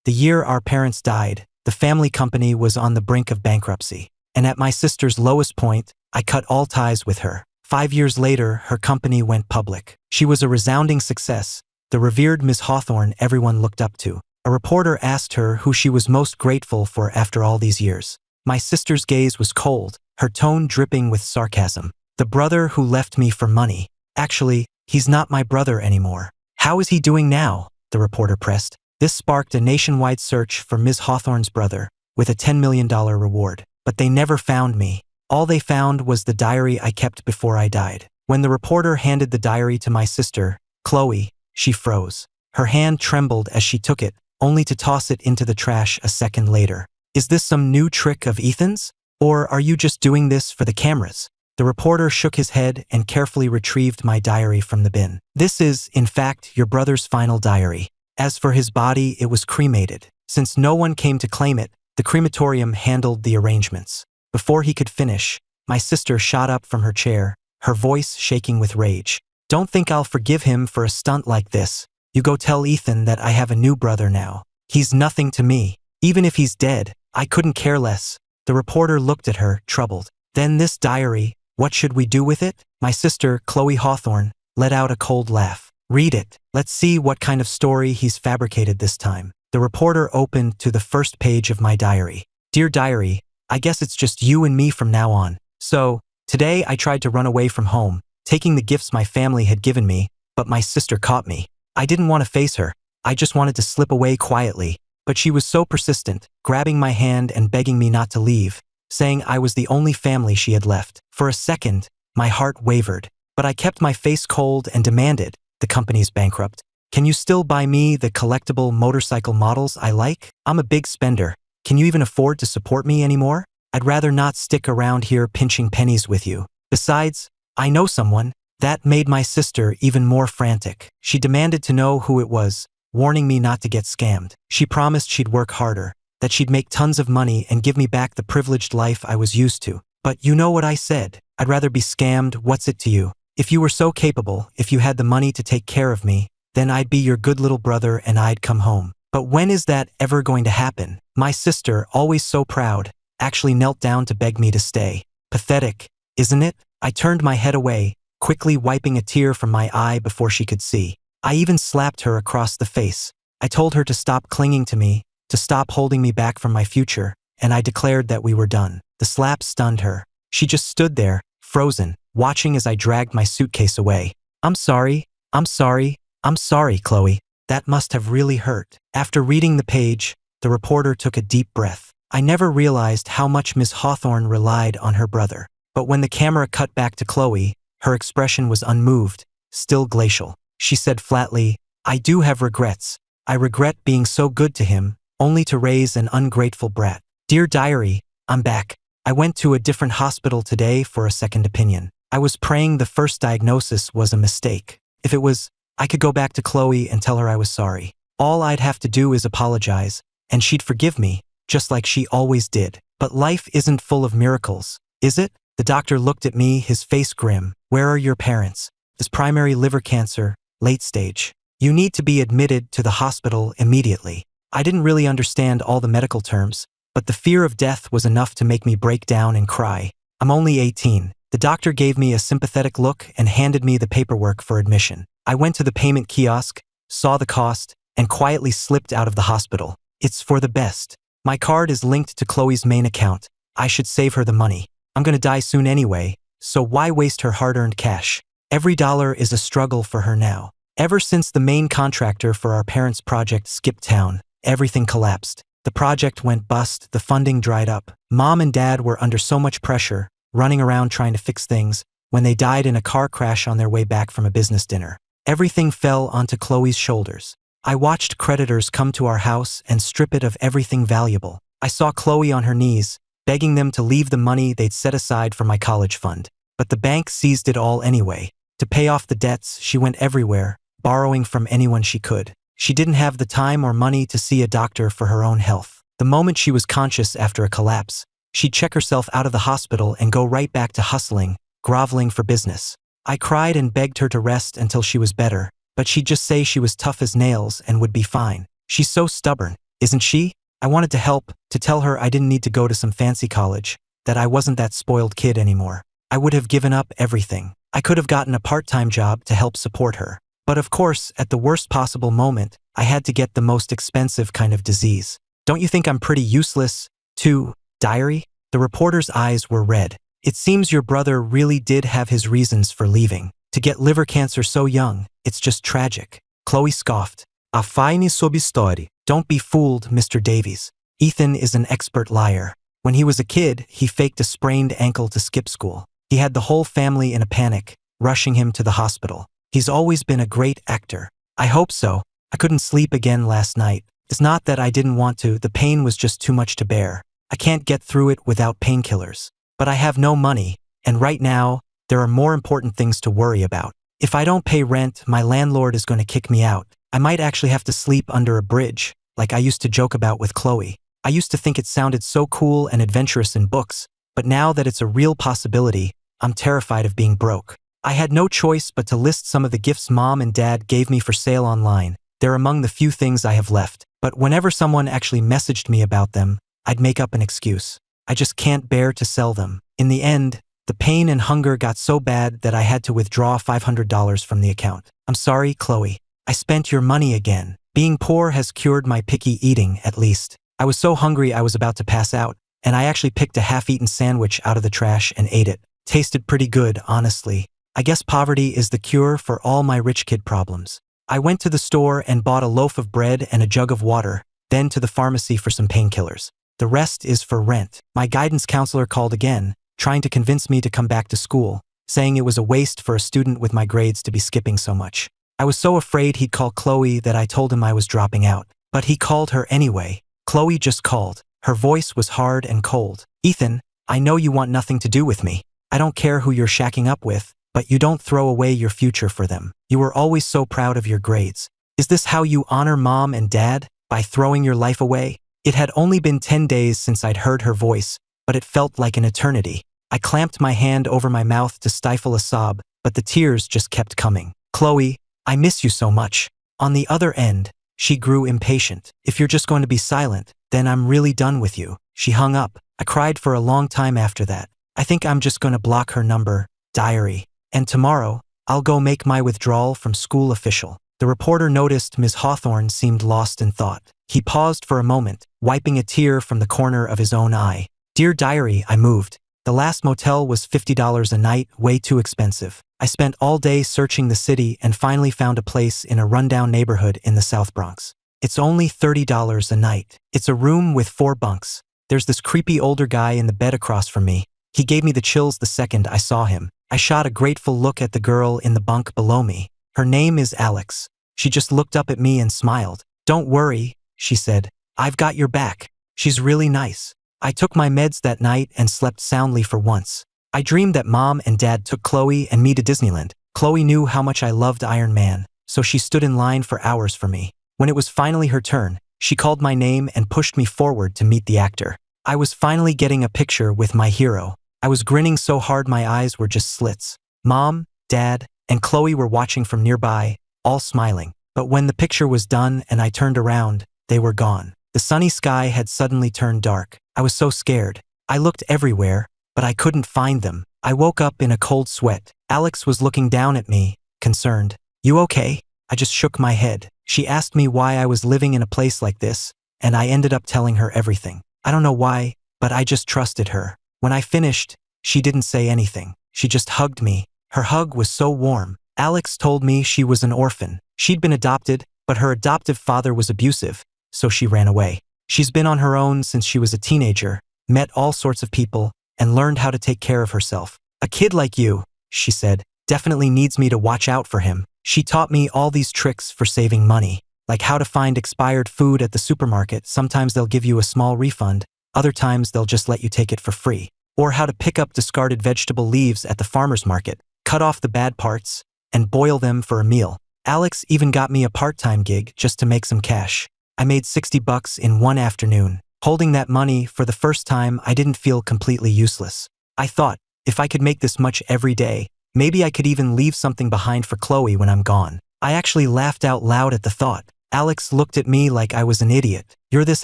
The year our parents died, the family company was on the brink of bankruptcy. And at my sister's lowest point, I cut all ties with her. 5 years later, her company went public. She was a resounding success, the revered Miss Hawthorne everyone looked up to. A reporter asked her who she was most grateful for after all these years. My sister's gaze was cold, her tone dripping with sarcasm. The brother who left me for money. Actually, he's not my brother anymore. How is he doing now? The reporter pressed. This sparked a nationwide search for Ms. Hawthorne's brother, with a $10 million reward. But they never found me. All they found was the diary I kept before I died. When the reporter handed the diary to my sister, Chloe, she froze. Her hand trembled as she took it, only to toss it into the trash a second later. Is this some new trick of Ethan's? Or are you just doing this for the cameras? The reporter shook his head and carefully retrieved my diary from the bin. This is, in fact, your brother's final diary. As for his body, it was cremated. Since no one came to claim it, the crematorium handled the arrangements. Before he could finish, my sister shot up from her chair, her voice shaking with rage. Don't think I'll forgive him for a stunt like this. You go tell Ethan that I have a new brother now. He's nothing to me. Even if he's dead, I couldn't care less. The reporter looked at her, troubled. Then this diary, what should we do with it? My sister, Chloe Hawthorne, let out a cold laugh. Read it. Let's see what kind of story he's fabricated this time. The reporter opened to the first page of my diary. Dear diary, I guess it's just you and me from now on. So, today I tried to run away from home, taking the gifts my family had given me, but my sister caught me. I didn't want to face her. I just wanted to slip away quietly. But she was so persistent, grabbing my hand and begging me not to leave, saying I was the only family she had left. For a second, my heart wavered, but I kept my face cold and demanded, the company's bankrupt. Can you still buy me the collectible motorcycle models I like? I'm a big spender. Can you even afford to support me anymore? I'd rather not stick around here pinching pennies with you. Besides, I know someone. That made my sister even more frantic. She demanded to know who it was, warning me not to get scammed. She promised she'd work harder, that she'd make tons of money and give me back the privileged life I was used to. But you know what I said. I'd rather be scammed. What's it to you? If you were so capable, if you had the money to take care of me, then I'd be your good little brother and I'd come home. But when is that ever going to happen? My sister, always so proud, actually knelt down to beg me to stay. Pathetic, isn't it? I turned my head away, quickly wiping a tear from my eye before she could see. I even slapped her across the face. I told her to stop clinging to me, to stop holding me back from my future, and I declared that we were done. The slap stunned her. She just stood there, frozen, watching as I dragged my suitcase away. I'm sorry, Chloe. That must have really hurt. After reading the page, the reporter took a deep breath. I never realized how much Miss Hawthorne relied on her brother. But when the camera cut back to Chloe, her expression was unmoved, still glacial. She said flatly, I do have regrets. I regret being so good to him, only to raise an ungrateful brat. Dear diary, I'm back. I went to a different hospital today for a second opinion. I was praying the first diagnosis was a mistake. If it was, I could go back to Chloe and tell her I was sorry. All I'd have to do is apologize, and she'd forgive me, just like she always did. But life isn't full of miracles, is it? The doctor looked at me, his face grim. Where are your parents? This primary liver cancer, late stage. You need to be admitted to the hospital immediately. I didn't really understand all the medical terms, but the fear of death was enough to make me break down and cry. I'm only 18. The doctor gave me a sympathetic look and handed me the paperwork for admission. I went to the payment kiosk, saw the cost, and quietly slipped out of the hospital. It's for the best. My card is linked to Chloe's main account. I should save her the money. I'm gonna die soon anyway, so why waste her hard-earned cash? Every dollar is a struggle for her now. Ever since the main contractor for our parents' project skipped town, everything collapsed. The project went bust, the funding dried up. Mom and Dad were under so much pressure, running around trying to fix things, when they died in a car crash on their way back from a business dinner. Everything fell onto Chloe's shoulders. I watched creditors come to our house and strip it of everything valuable. I saw Chloe on her knees, begging them to leave the money they'd set aside for my college fund. But the bank seized it all anyway. To pay off the debts, she went everywhere, borrowing from anyone she could. She didn't have the time or money to see a doctor for her own health. The moment she was conscious after a collapse, she'd check herself out of the hospital and go right back to hustling, groveling for business. I cried and begged her to rest until she was better, but she'd just say she was tough as nails and would be fine. She's so stubborn. isn't she? I wanted to help, to tell her I didn't need to go to some fancy college, that I wasn't that spoiled kid anymore. I would have given up everything. I could have gotten a part-time job to help support her. But of course, at the worst possible moment, I had to get the most expensive kind of disease. Don't you think I'm pretty useless, too, diary? The reporter's eyes were red. It seems your brother really did have his reasons for leaving. To get liver cancer so young, it's just tragic. Chloe scoffed. A fine sob story. Don't be fooled, Mr. Davies. Ethan is an expert liar. When he was a kid, he faked a sprained ankle to skip school. He had the whole family in a panic, rushing him to the hospital. He's always been a great actor. I hope so. I couldn't sleep again last night. It's not that I didn't want to, the pain was just too much to bear. I can't get through it without painkillers. But I have no money, and right now, there are more important things to worry about. If I don't pay rent, my landlord is going to kick me out. I might actually have to sleep under a bridge, like I used to joke about with Chloe. I used to think it sounded so cool and adventurous in books, but now that it's a real possibility, I'm terrified of being broke. I had no choice but to list some of the gifts Mom and Dad gave me for sale online. They're among the few things I have left, but whenever someone actually messaged me about them, I'd make up an excuse. I just can't bear to sell them. In the end, the pain and hunger got so bad that I had to withdraw $500 from the account. I'm sorry, Chloe. I spent your money again. Being poor has cured my picky eating, at least. I was so hungry I was about to pass out, and I actually picked a half-eaten sandwich out of the trash and ate it. Tasted pretty good, honestly. I guess poverty is the cure for all my rich kid problems. I went to the store and bought a loaf of bread and a jug of water, then to the pharmacy for some painkillers. The rest is for rent. My guidance counselor called again, trying to convince me to come back to school, saying it was a waste for a student with my grades to be skipping so much. I was so afraid he'd call Chloe that I told him I was dropping out. But he called her anyway. Chloe just called. Her voice was hard and cold. Ethan, I know you want nothing to do with me. I don't care who you're shacking up with, but you don't throw away your future for them. You were always so proud of your grades. Is this how you honor Mom and Dad? By throwing your life away? It had only been 10 days since I'd heard her voice, but it felt like an eternity. I clamped my hand over my mouth to stifle a sob, but the tears just kept coming. Chloe, I miss you so much. On the other end, she grew impatient. If you're just going to be silent, then I'm really done with you. She hung up. I cried for a long time after that. I think I'm just going to block her number, diary. And tomorrow, I'll go make my withdrawal from school official. The reporter noticed Ms. Hawthorne seemed lost in thought. He paused for a moment, wiping a tear from the corner of his own eye. Dear diary, I moved. The last motel was $50 a night, way too expensive. I spent all day searching the city and finally found a place in a rundown neighborhood in the South Bronx. It's only $30 a night. It's a room with 4 bunks. There's this creepy older guy in the bed across from me. He gave me the chills the second I saw him. I shot a grateful look at the girl in the bunk below me. Her name is Alex. She just looked up at me and smiled. Don't worry, she said. I've got your back. She's really nice. I took my meds that night and slept soundly for once. I dreamed that Mom and Dad took Chloe and me to Disneyland. Chloe knew how much I loved Iron Man, so she stood in line for hours for me. When it was finally her turn, she called my name and pushed me forward to meet the actor. I was finally getting a picture with my hero. I was grinning so hard my eyes were just slits. Mom, Dad, and Chloe were watching from nearby, all smiling. But when the picture was done and I turned around, they were gone. The sunny sky had suddenly turned dark. I was so scared. I looked everywhere, but I couldn't find them. I woke up in a cold sweat. Alex was looking down at me, concerned. You okay? I just shook my head. She asked me why I was living in a place like this, and I ended up telling her everything. I don't know why, but I just trusted her. When I finished, she didn't say anything. She just hugged me. Her hug was so warm. Alex told me she was an orphan. She'd been adopted, but her adoptive father was abusive, so she ran away. She's been on her own since she was a teenager, met all sorts of people, and learned how to take care of herself. A kid like you, she said, definitely needs me to watch out for him. She taught me all these tricks for saving money, like how to find expired food at the supermarket. Sometimes they'll give you a small refund, other times they'll just let you take it for free. Or how to pick up discarded vegetable leaves at the farmer's market, cut off the bad parts, and boil them for a meal. Alex even got me a part-time gig just to make some cash. I made $60 in one afternoon. Holding that money for the first time, I didn't feel completely useless. I thought, if I could make this much every day, maybe I could even leave something behind for Chloe when I'm gone. I actually laughed out loud at the thought. Alex looked at me like I was an idiot. You're this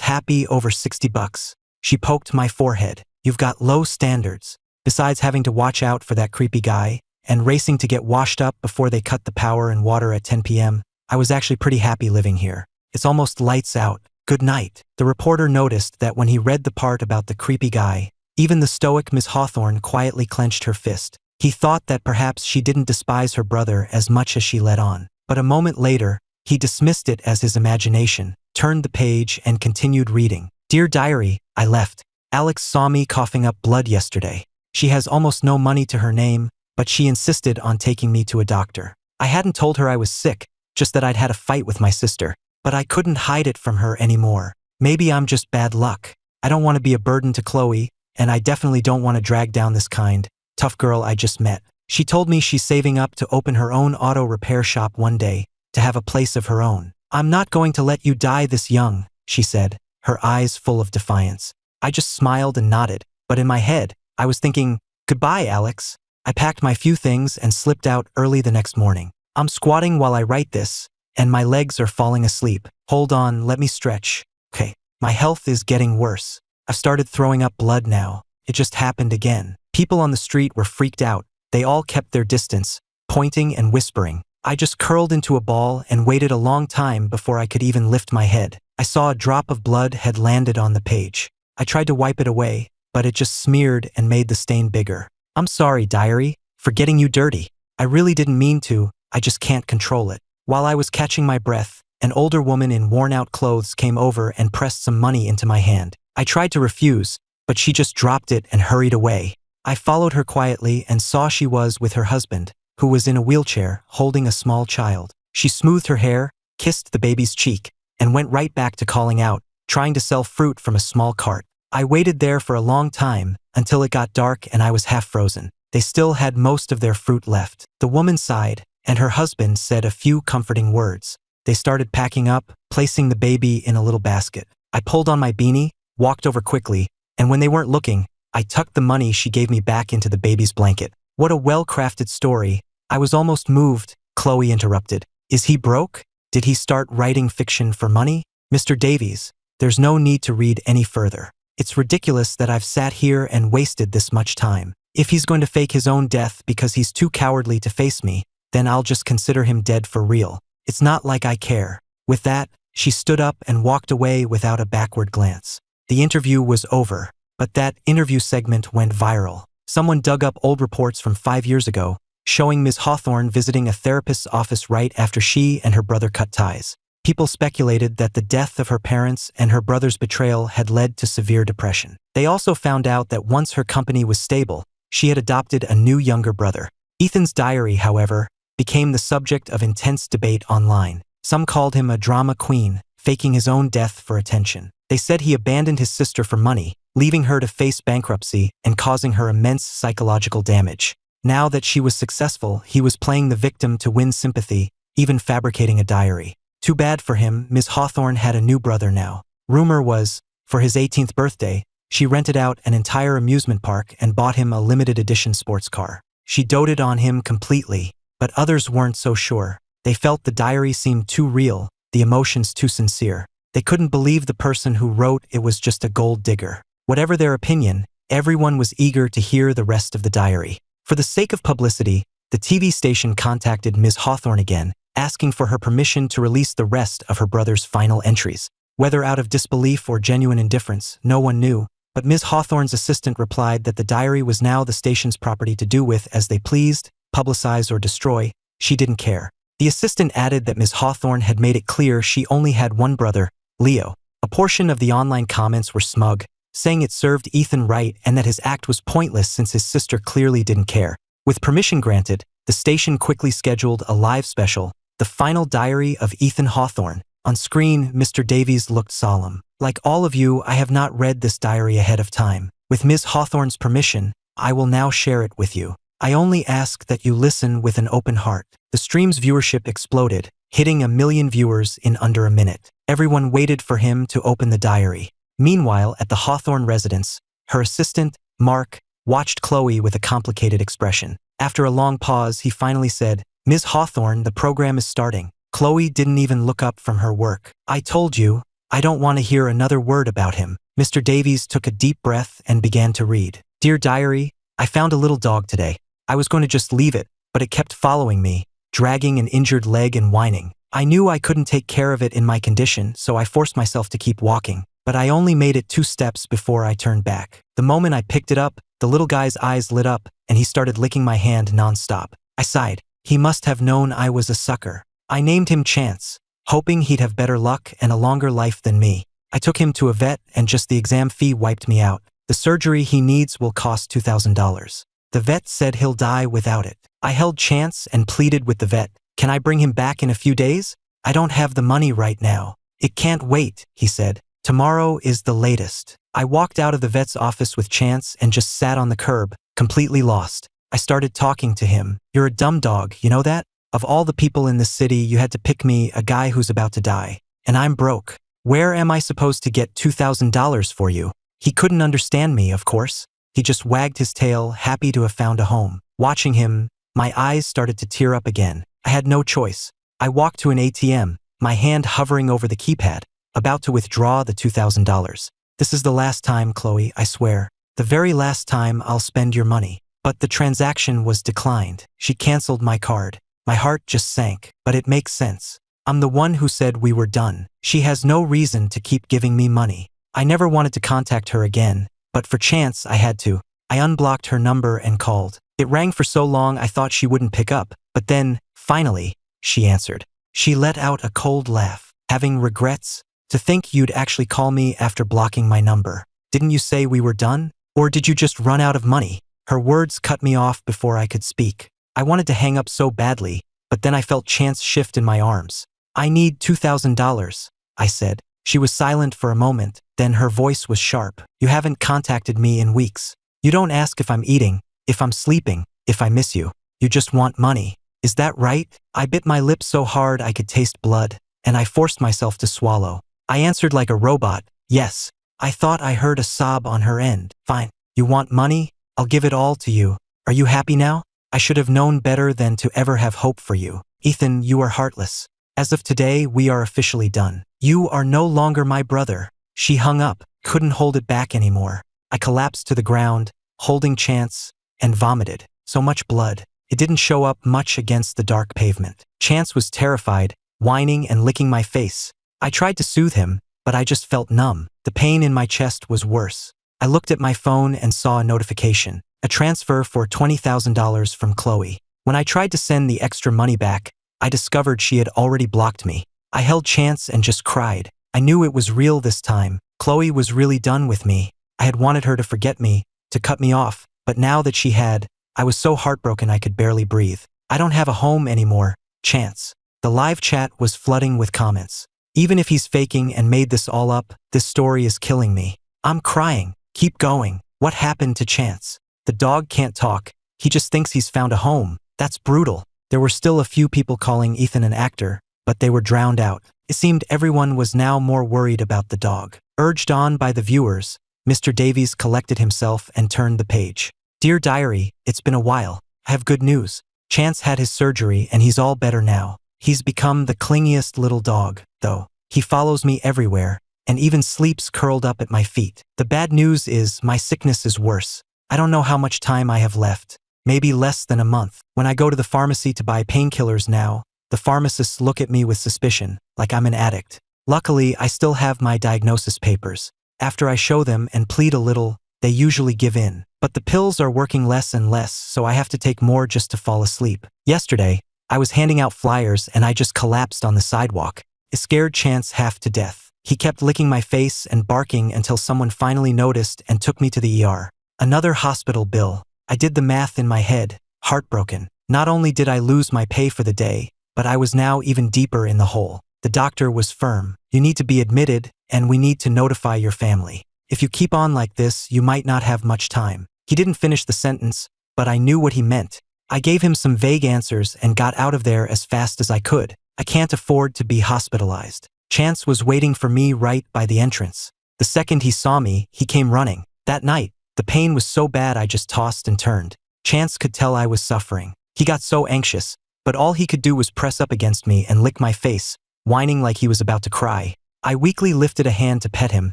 happy over $60. She poked my forehead. You've got low standards. Besides having to watch out for that creepy guy and racing to get washed up before they cut the power and water at 10 p.m., I was actually pretty happy living here. It's almost lights out. Good night. The reporter noticed that when he read the part about the creepy guy, even the stoic Miss Hawthorne quietly clenched her fist. He thought that perhaps she didn't despise her brother as much as she let on. But a moment later, he dismissed it as his imagination, turned the page, and continued reading. Dear Diary, I left. Alex saw me coughing up blood yesterday. She has almost no money to her name, but she insisted on taking me to a doctor. I hadn't told her I was sick, just that I'd had a fight with my sister. But I couldn't hide it from her anymore. Maybe I'm just bad luck. I don't want to be a burden to Chloe, and I definitely don't want to drag down this kind, tough girl I just met. She told me she's saving up to open her own auto repair shop one day, to have a place of her own. I'm not going to let you die this young, she said, her eyes full of defiance. I just smiled and nodded, but in my head, I was thinking, goodbye, Alex. I packed my few things and slipped out early the next morning. I'm squatting while I write this, and my legs are falling asleep. Hold on, let me stretch. Okay, my health is getting worse. I've started throwing up blood now. It just happened again. People on the street were freaked out. They all kept their distance, pointing and whispering. I just curled into a ball and waited a long time before I could even lift my head. I saw a drop of blood had landed on the page. I tried to wipe it away, but it just smeared and made the stain bigger. I'm sorry, diary, for getting you dirty. I really didn't mean to. I just can't control it. While I was catching my breath, an older woman in worn-out clothes came over and pressed some money into my hand. I tried to refuse, but she just dropped it and hurried away. I followed her quietly and saw she was with her husband, who was in a wheelchair, holding a small child. She smoothed her hair, kissed the baby's cheek, and went right back to calling out, trying to sell fruit from a small cart. I waited there for a long time, until it got dark and I was half frozen. They still had most of their fruit left. The woman sighed, and her husband said a few comforting words. They started packing up, placing the baby in a little basket. I pulled on my beanie, walked over quickly, and when they weren't looking, I tucked the money she gave me back into the baby's blanket. What a well-crafted story. I was almost moved. Chloe interrupted. Is he broke? Did he start writing fiction for money? Mr. Davies, there's no need to read any further. It's ridiculous that I've sat here and wasted this much time. If he's going to fake his own death because he's too cowardly to face me, then I'll just consider him dead for real. It's not like I care. With that, she stood up and walked away without a backward glance. The interview was over, but that interview segment went viral. Someone dug up old reports from 5 years ago, showing Ms. Hawthorne visiting a therapist's office right after she and her brother cut ties. People speculated that the death of her parents and her brother's betrayal had led to severe depression. They also found out that once her company was stable, she had adopted a new younger brother. Ethan's diary, however, became the subject of intense debate online. Some called him a drama queen, faking his own death for attention. They said he abandoned his sister for money, leaving her to face bankruptcy and causing her immense psychological damage. Now that she was successful, he was playing the victim to win sympathy, even fabricating a diary. Too bad for him, Ms. Hawthorne had a new brother now. Rumor was, for his 18th birthday, she rented out an entire amusement park and bought him a limited edition sports car. She doted on him completely, but others weren't so sure. They felt the diary seemed too real, the emotions too sincere. They couldn't believe the person who wrote it was just a gold digger. Whatever their opinion, everyone was eager to hear the rest of the diary. For the sake of publicity, the TV station contacted Ms. Hawthorne again, asking for her permission to release the rest of her brother's final entries. Whether out of disbelief or genuine indifference, no one knew, but Ms. Hawthorne's assistant replied that the diary was now the station's property to do with as they pleased, publicize or destroy. She didn't care. The assistant added that Ms. Hawthorne had made it clear she only had one brother, Leo. A portion of the online comments were smug, saying it served Ethan right and that his act was pointless since his sister clearly didn't care. With permission granted, the station quickly scheduled a live special, The Final Diary of Ethan Hawthorne. On screen, Mr. Davies looked solemn. Like all of you, I have not read this diary ahead of time. With Ms. Hawthorne's permission, I will now share it with you. I only ask that you listen with an open heart. The stream's viewership exploded, hitting 1 million viewers in under a minute. Everyone waited for him to open the diary. Meanwhile, at the Hawthorne residence, her assistant, Mark, watched Chloe with a complicated expression. After a long pause, he finally said, Ms. Hawthorne, the program is starting. Chloe didn't even look up from her work. I told you, I don't want to hear another word about him. Mr. Davies took a deep breath and began to read. Dear Diary, I found a little dog today. I was going to just leave it, but it kept following me, dragging an injured leg and whining. I knew I couldn't take care of it in my condition, so I forced myself to keep walking. But I only made it 2 steps before I turned back. The moment I picked it up, the little guy's eyes lit up, and he started licking my hand nonstop. I sighed. He must have known I was a sucker. I named him Chance, hoping he'd have better luck and a longer life than me. I took him to a vet, and just the exam fee wiped me out. The surgery he needs will cost $2,000. The vet said he'll die without it. I held Chance and pleaded with the vet. Can I bring him back in a few days? I don't have the money right now. It can't wait, he said. Tomorrow is the latest. I walked out of the vet's office with Chance and just sat on the curb, completely lost. I started talking to him. You're a dumb dog, you know that? Of all the people in this city, you had to pick me, a guy who's about to die. And I'm broke. Where am I supposed to get $2,000 for you? He couldn't understand me, of course. He just wagged his tail, happy to have found a home. Watching him, my eyes started to tear up again. I had no choice. I walked to an ATM, my hand hovering over the keypad, about to withdraw the $2,000. This is the last time, Chloe, I swear. The very last time I'll spend your money. But the transaction was declined. She canceled my card. My heart just sank, but it makes sense. I'm the one who said we were done. She has no reason to keep giving me money. I never wanted to contact her again, but for Chance I had to. I unblocked her number and called. It rang for so long I thought she wouldn't pick up, but then, finally, she answered. She let out a cold laugh. Having regrets? To think you'd actually call me after blocking my number. Didn't you say we were done? Or did you just run out of money? Her words cut me off before I could speak. I wanted to hang up so badly, but then I felt Chance shift in my arms. I need $2,000, I said. She was silent for a moment, then her voice was sharp. You haven't contacted me in weeks. You don't ask if I'm eating, if I'm sleeping, if I miss you. You just want money. Is that right? I bit my lip so hard I could taste blood, and I forced myself to swallow. I answered like a robot, yes. I thought I heard a sob on her end. Fine. You want money? I'll give it all to you. Are you happy now? I should have known better than to ever have hope for you. Ethan, you are heartless. As of today, we are officially done. You are no longer my brother. She hung up, couldn't hold it back anymore. I collapsed to the ground, holding Chance, and vomited. So much blood. It didn't show up much against the dark pavement. Chance was terrified, whining and licking my face. I tried to soothe him, but I just felt numb. The pain in my chest was worse. I looked at my phone and saw a notification. A transfer for $20,000 from Chloe. When I tried to send the extra money back, I discovered she had already blocked me. I held Chance and just cried. I knew it was real this time. Chloe was really done with me. I had wanted her to forget me, to cut me off, but now that she had, I was so heartbroken I could barely breathe. I don't have a home anymore, Chance. The live chat was flooding with comments. Even if he's faking and made this all up, this story is killing me. I'm crying. Keep going. What happened to Chance? The dog can't talk. He just thinks he's found a home. That's brutal. There were still a few people calling Ethan an actor, but they were drowned out. It seemed everyone was now more worried about the dog. Urged on by the viewers, Mr. Davies collected himself and turned the page. Dear Diary, it's been a while. I have good news. Chance had his surgery and he's all better now. He's become the clingiest little dog, though. He follows me everywhere, and even sleeps curled up at my feet. The bad news is my sickness is worse. I don't know how much time I have left. Maybe less than a month. When I go to the pharmacy to buy painkillers now, the pharmacists look at me with suspicion, like I'm an addict. Luckily, I still have my diagnosis papers. After I show them and plead a little, they usually give in. But the pills are working less and less, so I have to take more just to fall asleep. Yesterday, I was handing out flyers and I just collapsed on the sidewalk. It scared Chance half to death. He kept licking my face and barking until someone finally noticed and took me to the ER. Another hospital bill. I did the math in my head, heartbroken. Not only did I lose my pay for the day, but I was now even deeper in the hole. The doctor was firm. You need to be admitted, and we need to notify your family. If you keep on like this, you might not have much time. He didn't finish the sentence, but I knew what he meant. I gave him some vague answers and got out of there as fast as I could. I can't afford to be hospitalized. Chance was waiting for me right by the entrance. The second he saw me, he came running. That night, the pain was so bad I just tossed and turned. Chance could tell I was suffering. He got so anxious. but all he could do was press up against me and lick my face, whining like he was about to cry. I weakly lifted a hand to pet him,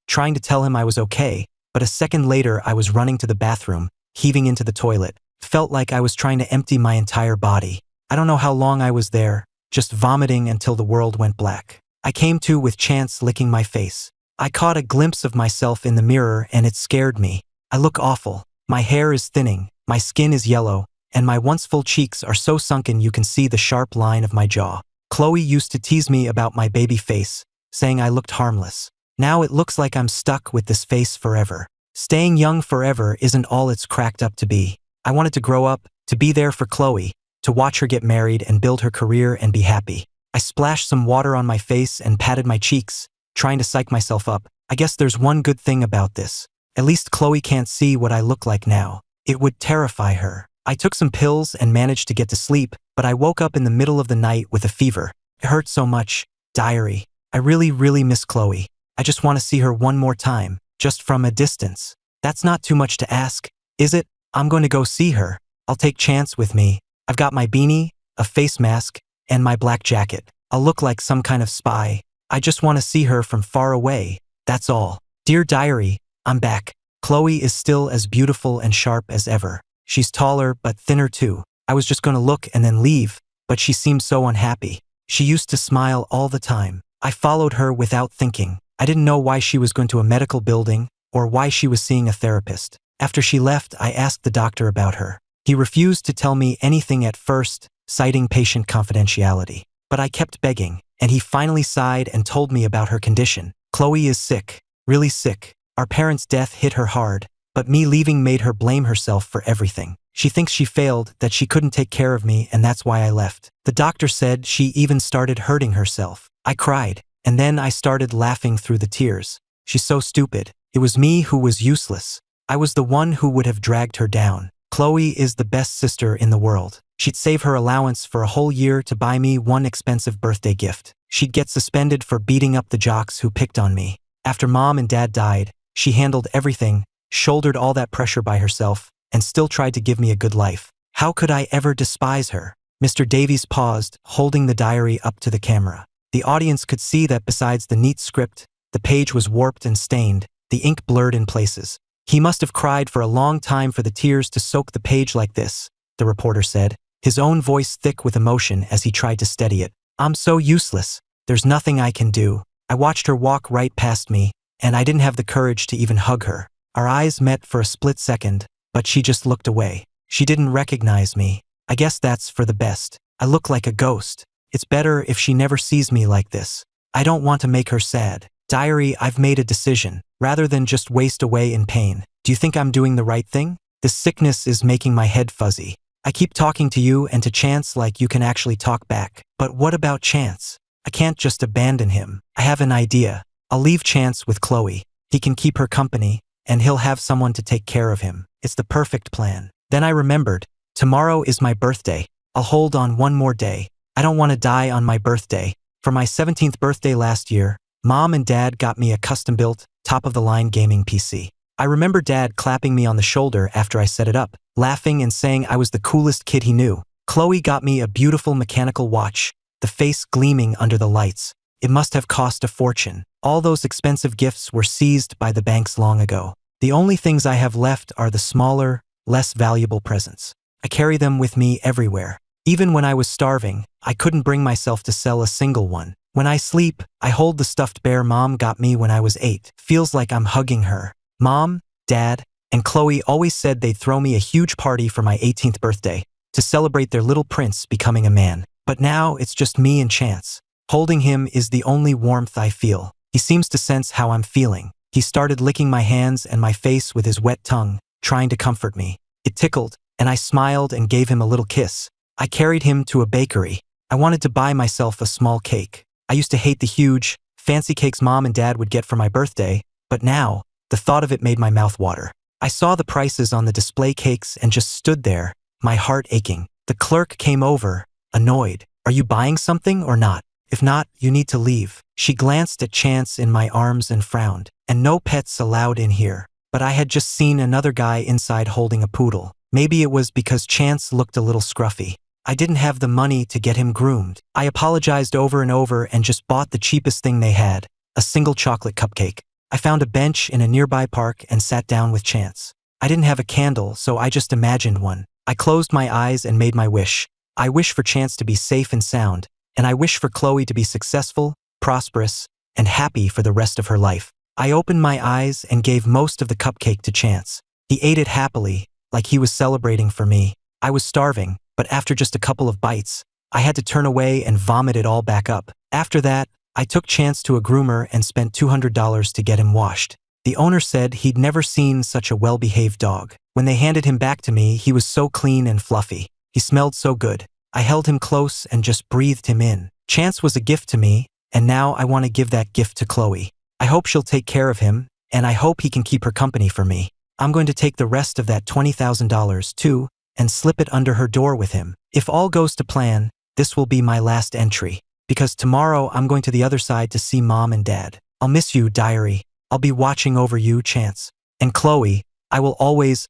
trying to tell him I was okay, but a second later I was running to the bathroom, heaving into the toilet. Felt like I was trying to empty my entire body. I don't know how long I was there, just vomiting until the world went black. I came to with Chance licking my face. I caught a glimpse of myself in the mirror and it scared me. I look awful. My hair is thinning, my skin is yellow, and my once full cheeks are so sunken you can see the sharp line of my jaw. Chloe used to tease me about my baby face, saying I looked harmless. Now it looks like I'm stuck with this face forever. Staying young forever isn't all it's cracked up to be. I wanted to grow up, to be there for Chloe, to watch her get married and build her career and be happy. I splashed some water on my face and patted my cheeks, trying to psych myself up. I guess there's one good thing about this. At least Chloe can't see what I look like now. It would terrify her. I took some pills and managed to get to sleep, but I woke up in the middle of the night with a fever. It hurt so much. Diary. I really miss Chloe. I just want to see her one more time, just from a distance. That's not too much to ask, is it? I'm going to go see her. I'll take Chance with me. I've got my beanie, a face mask, and my black jacket. I'll look like some kind of spy. I just want to see her from far away. That's all. Dear Diary, I'm back. Chloe is still as beautiful and sharp as ever. She's taller but thinner too. I was just going to look and then leave, but she seemed so unhappy. She used to smile all the time. I followed her without thinking. I didn't know why she was going to a medical building or why she was seeing a therapist. After she left, I asked the doctor about her. He refused to tell me anything at first, citing patient confidentiality. But I kept begging, and he finally sighed and told me about her condition. Chloe is sick, really sick. Our parents' death hit her hard, but me leaving made her blame herself for everything. She thinks she failed, that she couldn't take care of me, and that's why I left. The doctor said she even started hurting herself. I cried, and then I started laughing through the tears. She's so stupid. It was me who was useless. I was the one who would have dragged her down. Chloe is the best sister in the world. She'd save her allowance for a whole year to buy me one expensive birthday gift. She'd get suspended for beating up the jocks who picked on me. After Mom and Dad died, she handled everything, shouldered all that pressure by herself, and still tried to give me a good life. How could I ever despise her? Mr. Davies paused, holding the diary up to the camera. The audience could see that besides the neat script, the page was warped and stained, the ink blurred in places. He must have cried for a long time for the tears to soak the page like this, the reporter said, his own voice thick with emotion as he tried to steady it. I'm so useless. There's nothing I can do. I watched her walk right past me, and I didn't have the courage to even hug her. Our eyes met for a split second, but she just looked away. She didn't recognize me. I guess that's for the best. I look like a ghost. It's better if she never sees me like this. I don't want to make her sad. Diary, I've made a decision. Rather than just waste away in pain. Do you think I'm doing the right thing? This sickness is making my head fuzzy. I keep talking to you and to Chance like you can actually talk back. But what about Chance? I can't just abandon him. I have an idea. I'll leave Chance with Chloe. He can keep her company, and he'll have someone to take care of him. It's the perfect plan. Then I remembered, tomorrow is my birthday. I'll hold on one more day. I don't want to die on my birthday. For my 17th birthday last year, Mom and Dad got me a custom-built, top-of-the-line gaming PC. I remember Dad clapping me on the shoulder after I set it up, laughing and saying I was the coolest kid he knew. Chloe got me a beautiful mechanical watch, the face gleaming under the lights. It must have cost a fortune. All those expensive gifts were seized by the banks long ago. The only things I have left are the smaller, less valuable presents. I carry them with me everywhere. Even when I was starving, I couldn't bring myself to sell a single one. When I sleep, I hold the stuffed bear Mom got me when I was 8. Feels like I'm hugging her. Mom, Dad, and Chloe always said they'd throw me a huge party for my 18th birthday to celebrate their little prince becoming a man. But now it's just me and Chance. Holding him is the only warmth I feel. He seems to sense how I'm feeling. He started licking my hands and my face with his wet tongue, trying to comfort me. It tickled, and I smiled and gave him a little kiss. I carried him to a bakery. I wanted to buy myself a small cake. I used to hate the huge, fancy cakes Mom and Dad would get for my birthday, but now, the thought of it made my mouth water. I saw the prices on the display cakes and just stood there, my heart aching. The clerk came over, annoyed. Are you buying something or not? If not, you need to leave. She glanced at Chance in my arms and frowned. And no pets allowed in here. But I had just seen another guy inside holding a poodle. Maybe it was because Chance looked a little scruffy. I didn't have the money to get him groomed. I apologized over and over and just bought the cheapest thing they had, a single chocolate cupcake. I found a bench in a nearby park and sat down with Chance. I didn't have a candle, so I just imagined one. I closed my eyes and made my wish. I wish for Chance to be safe and sound, and I wish for Chloe to be successful, prosperous, and happy for the rest of her life. I opened my eyes and gave most of the cupcake to Chance. He ate it happily, like he was celebrating for me. I was starving, but after just a couple of bites, I had to turn away and vomit it all back up. After that, I took Chance to a groomer and spent $200 to get him washed. The owner said he'd never seen such a well-behaved dog. When they handed him back to me, he was so clean and fluffy. He smelled so good. I held him close and just breathed him in. Chance was a gift to me, and now I want to give that gift to Chloe. I hope she'll take care of him, and I hope he can keep her company for me. I'm going to take the rest of that $20,000 too, and slip it under her door with him. If all goes to plan, this will be my last entry, because tomorrow I'm going to the other side to see Mom and Dad. I'll miss you, diary. I'll be watching over you, Chance. And Chloe, I will always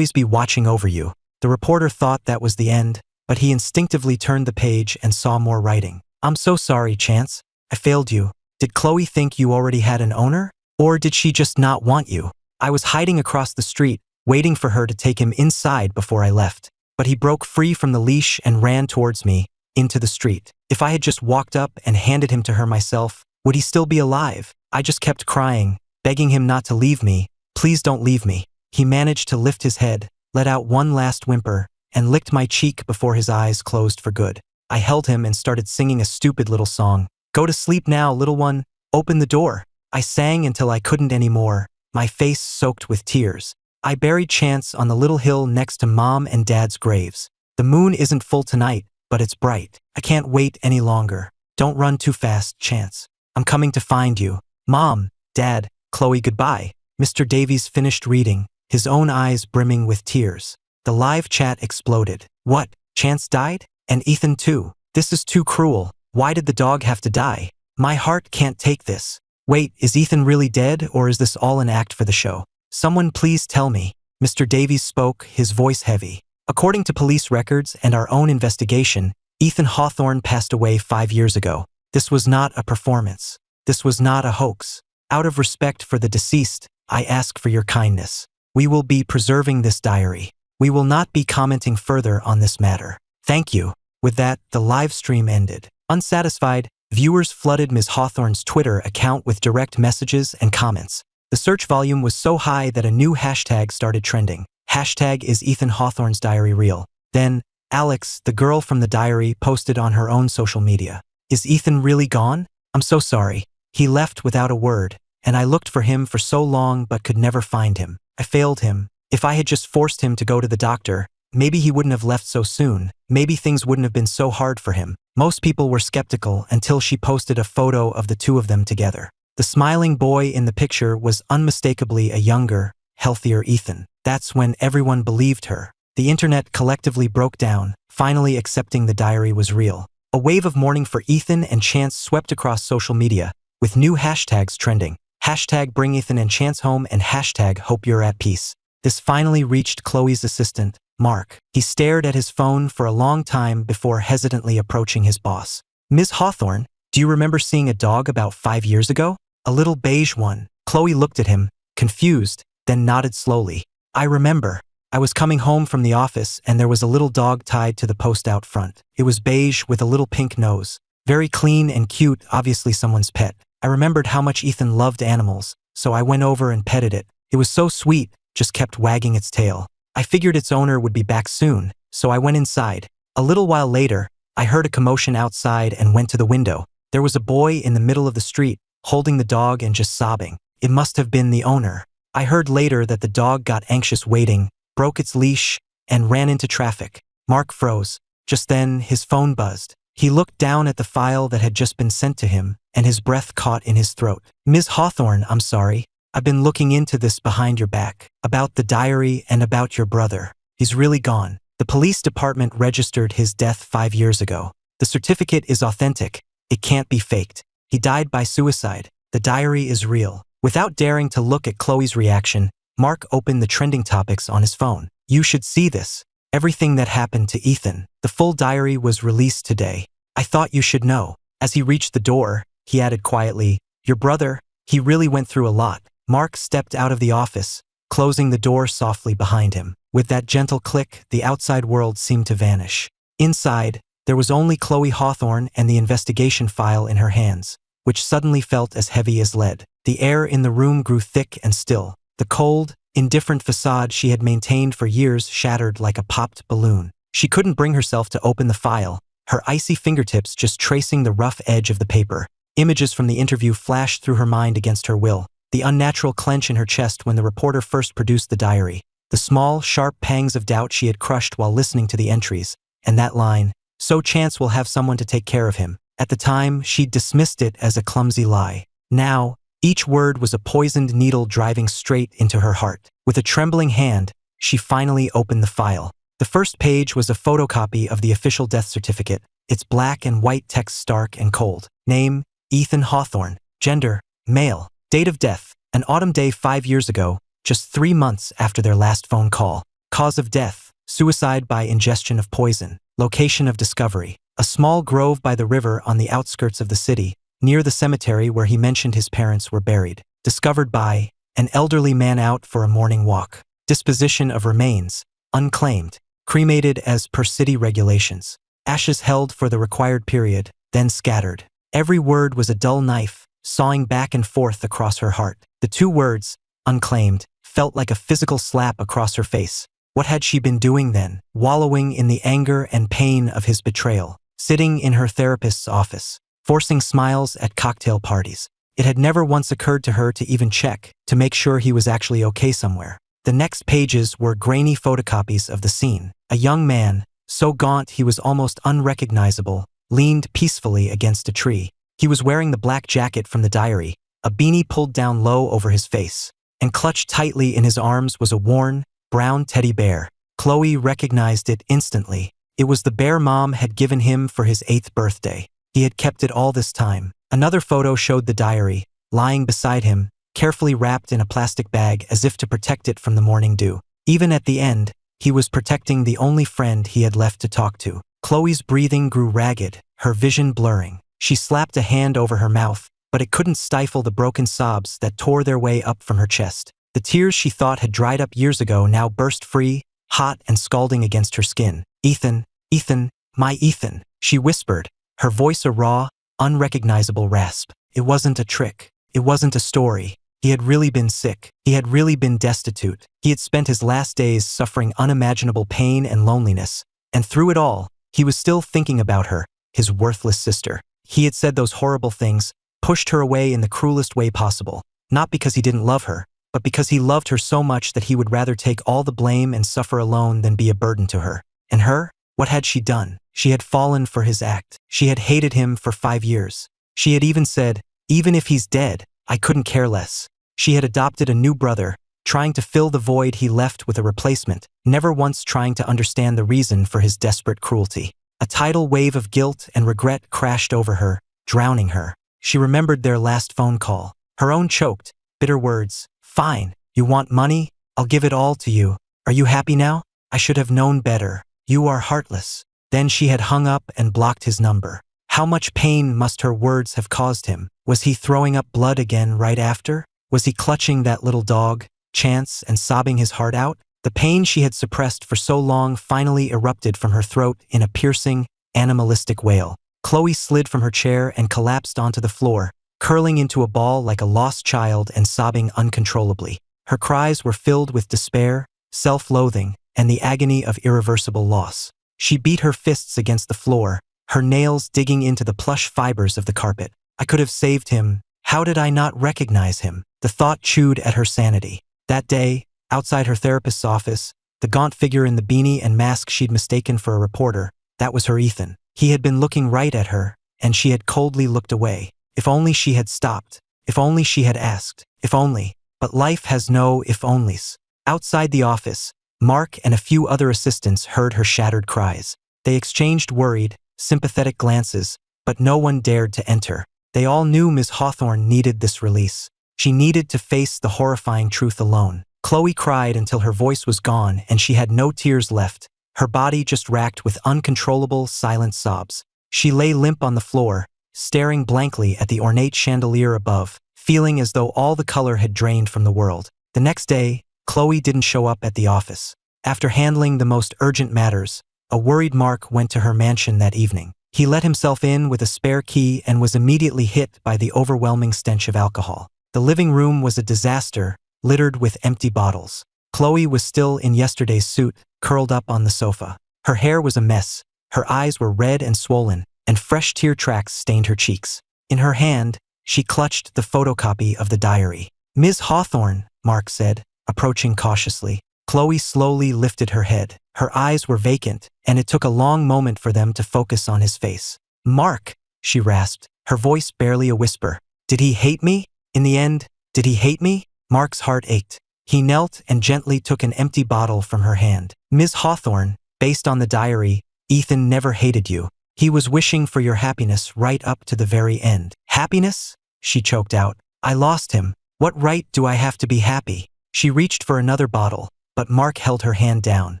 be watching over you. The reporter thought that was the end, but he instinctively turned the page and saw more writing. I'm so sorry, Chance. I failed you. Did Chloe think you already had an owner? Or did she just not want you? I was hiding across the street, waiting for her to take him inside before I left. But he broke free from the leash and ran towards me, into the street. If I had just walked up and handed him to her myself, would he still be alive? I just kept crying, begging him not to leave me. Please don't leave me. He managed to lift his head, let out one last whimper, and licked my cheek before his eyes closed for good. I held him and started singing a stupid little song. Go to sleep now, little one. Open the door. I sang until I couldn't anymore, my face soaked with tears. I buried Chance on the little hill next to Mom and Dad's graves. The moon isn't full tonight, but it's bright. I can't wait any longer. Don't run too fast, Chance. I'm coming to find you. Mom, Dad, Chloe, goodbye. Mr. Davies finished reading, his own eyes brimming with tears. The live chat exploded. What? Chance died? And Ethan too? This is too cruel. Why did the dog have to die? My heart can't take this. Wait, is Ethan really dead, or is this all an act for the show? Someone please tell me. Mr. Davies spoke, his voice heavy. According to police records and our own investigation, Ethan Hawthorne passed away 5 years ago. This was not a performance. This was not a hoax. Out of respect for the deceased, I ask for your kindness. We will be preserving this diary. We will not be commenting further on this matter. Thank you. With that, the live stream ended. Unsatisfied, viewers flooded Ms. Hawthorne's Twitter account with direct messages and comments. The search volume was so high that a new hashtag started trending. Hashtag is Ethan Hawthorne's diary real. Then, Alex, the girl from the diary, posted on her own social media. Is Ethan really gone? I'm so sorry. He left without a word, and I looked for him for so long but could never find him. I failed him. If I had just forced him to go to the doctor, maybe he wouldn't have left so soon. Maybe things wouldn't have been so hard for him. Most people were skeptical until she posted a photo of the two of them together. The smiling boy in the picture was unmistakably a younger, healthier Ethan. That's when everyone believed her. The internet collectively broke down, finally accepting the diary was real. A wave of mourning for Ethan and Chance swept across social media, with new hashtags trending. Hashtag bring Ethan and Chance home and hashtag hope you're at peace. This finally reached Chloe's assistant, Mark. He stared at his phone for a long time before hesitantly approaching his boss. Ms. Hawthorne, do you remember seeing a dog about 5 years ago? A little beige one. Chloe looked at him, confused, then nodded slowly. I remember. I was coming home from the office and there was a little dog tied to the post out front. It was beige with a little pink nose. Very clean and cute, obviously someone's pet. I remembered how much Ethan loved animals, so I went over and petted it. It was so sweet, just kept wagging its tail. I figured its owner would be back soon, so I went inside. A little while later, I heard a commotion outside and went to the window. There was a boy in the middle of the street, holding the dog and just sobbing. It must have been the owner. I heard later that the dog got anxious waiting, broke its leash, and ran into traffic. Mark froze. Just then, his phone buzzed. He looked down at the file that had just been sent to him, and his breath caught in his throat. Ms. Hawthorne, I'm sorry. I've been looking into this behind your back, about the diary and about your brother. He's really gone. The police department registered his death 5 years ago. The certificate is authentic. It can't be faked. He died by suicide. The diary is real. Without daring to look at Chloe's reaction, Mark opened the trending topics on his phone. You should see this. Everything that happened to Ethan. The full diary was released today. I thought you should know. As he reached the door, he added quietly, your brother, he really went through a lot. Mark stepped out of the office, closing the door softly behind him. With that gentle click, the outside world seemed to vanish. Inside, there was only Chloe Hawthorne and the investigation file in her hands, which suddenly felt as heavy as lead. The air in the room grew thick and still. The cold, indifferent facade she had maintained for years shattered like a popped balloon. She couldn't bring herself to open the file, her icy fingertips just tracing the rough edge of the paper. Images from the interview flashed through her mind against her will. The unnatural clench in her chest when the reporter first produced the diary. The small, sharp pangs of doubt she had crushed while listening to the entries. And that line, so Chance will have someone to take care of him. At the time, she'd dismissed it as a clumsy lie. Now, each word was a poisoned needle driving straight into her heart. With a trembling hand, she finally opened the file. The first page was a photocopy of the official death certificate, its black and white text stark and cold. Name, Ethan Hawthorne. Gender, male. Date of death, an autumn day 5 years ago, just 3 months after their last phone call. Cause of death, suicide by ingestion of poison. Location of discovery, a small grove by the river on the outskirts of the city, near the cemetery where he mentioned his parents were buried. Discovered by an elderly man out for a morning walk. Disposition of remains, unclaimed. Cremated as per city regulations. Ashes held for the required period, then scattered. Every word was a dull knife, sawing back and forth across her heart. The 2 words, unclaimed, felt like a physical slap across her face. What had she been doing then? Wallowing in the anger and pain of his betrayal. Sitting in her therapist's office. Forcing smiles at cocktail parties. It had never once occurred to her to even check, to make sure he was actually okay somewhere. The next pages were grainy photocopies of the scene. A young man, so gaunt he was almost unrecognizable, leaned peacefully against a tree. He was wearing the black jacket from the diary, a beanie pulled down low over his face, and clutched tightly in his arms was a worn, brown teddy bear. Chloe recognized it instantly. It was the bear Mom had given him for his 8th birthday. He had kept it all this time. Another photo showed the diary, lying beside him, carefully wrapped in a plastic bag as if to protect it from the morning dew. Even at the end, he was protecting the only friend he had left to talk to. Chloe's breathing grew ragged, her vision blurring. She slapped a hand over her mouth, but it couldn't stifle the broken sobs that tore their way up from her chest. The tears she thought had dried up years ago now burst free, hot and scalding against her skin. Ethan, Ethan, my Ethan, she whispered, her voice a raw, unrecognizable rasp. It wasn't a trick. It wasn't a story. He had really been sick. He had really been destitute. He had spent his last days suffering unimaginable pain and loneliness. And through it all, he was still thinking about her, his worthless sister. He had said those horrible things, pushed her away in the cruelest way possible. Not because he didn't love her, but because he loved her so much that he would rather take all the blame and suffer alone than be a burden to her. And her? What had she done? She had fallen for his act. She had hated him for 5 years. She had even said, even if he's dead, I couldn't care less. She had adopted a new brother, trying to fill the void he left with a replacement, never once trying to understand the reason for his desperate cruelty. A tidal wave of guilt and regret crashed over her, drowning her. She remembered their last phone call. Her own choked, bitter words. Fine, you want money? I'll give it all to you. Are you happy now? I should have known better. You are heartless. Then she had hung up and blocked his number. How much pain must her words have caused him? Was he throwing up blood again right after? Was he clutching that little dog, Chance, and sobbing his heart out? The pain she had suppressed for so long finally erupted from her throat in a piercing, animalistic wail. Chloe slid from her chair and collapsed onto the floor, curling into a ball like a lost child and sobbing uncontrollably. Her cries were filled with despair, self-loathing, and the agony of irreversible loss. She beat her fists against the floor, her nails digging into the plush fibers of the carpet. I could have saved him. How did I not recognize him? The thought chewed at her sanity. That day, outside her therapist's office, the gaunt figure in the beanie and mask she'd mistaken for a reporter, that was her Ethan. He had been looking right at her, and she had coldly looked away. If only she had stopped. If only she had asked. If only. But life has no if-onlys. Outside the office, Mark and a few other assistants heard her shattered cries. They exchanged worried, sympathetic glances, but no one dared to enter. They all knew Ms. Hawthorne needed this release. She needed to face the horrifying truth alone. Chloe cried until her voice was gone and she had no tears left, her body just racked with uncontrollable, silent sobs. She lay limp on the floor, staring blankly at the ornate chandelier above, feeling as though all the color had drained from the world. The next day, Chloe didn't show up at the office. After handling the most urgent matters, a worried Mark went to her mansion that evening. He let himself in with a spare key and was immediately hit by the overwhelming stench of alcohol. The living room was a disaster, littered with empty bottles. Chloe was still in yesterday's suit, curled up on the sofa. Her hair was a mess, her eyes were red and swollen, and fresh tear tracks stained her cheeks. In her hand, she clutched the photocopy of the diary. "Ms. Hawthorne," Mark said, approaching cautiously. Chloe slowly lifted her head. Her eyes were vacant, and it took a long moment for them to focus on his face. "Mark," she rasped, her voice barely a whisper. "Did he hate me? In the end, did he hate me?" Mark's heart ached. He knelt and gently took an empty bottle from her hand. "Ms. Hawthorne, based on the diary, Ethan never hated you. He was wishing for your happiness right up to the very end." "Happiness?" she choked out. "I lost him. What right do I have to be happy?" She reached for another bottle, but Mark held her hand down.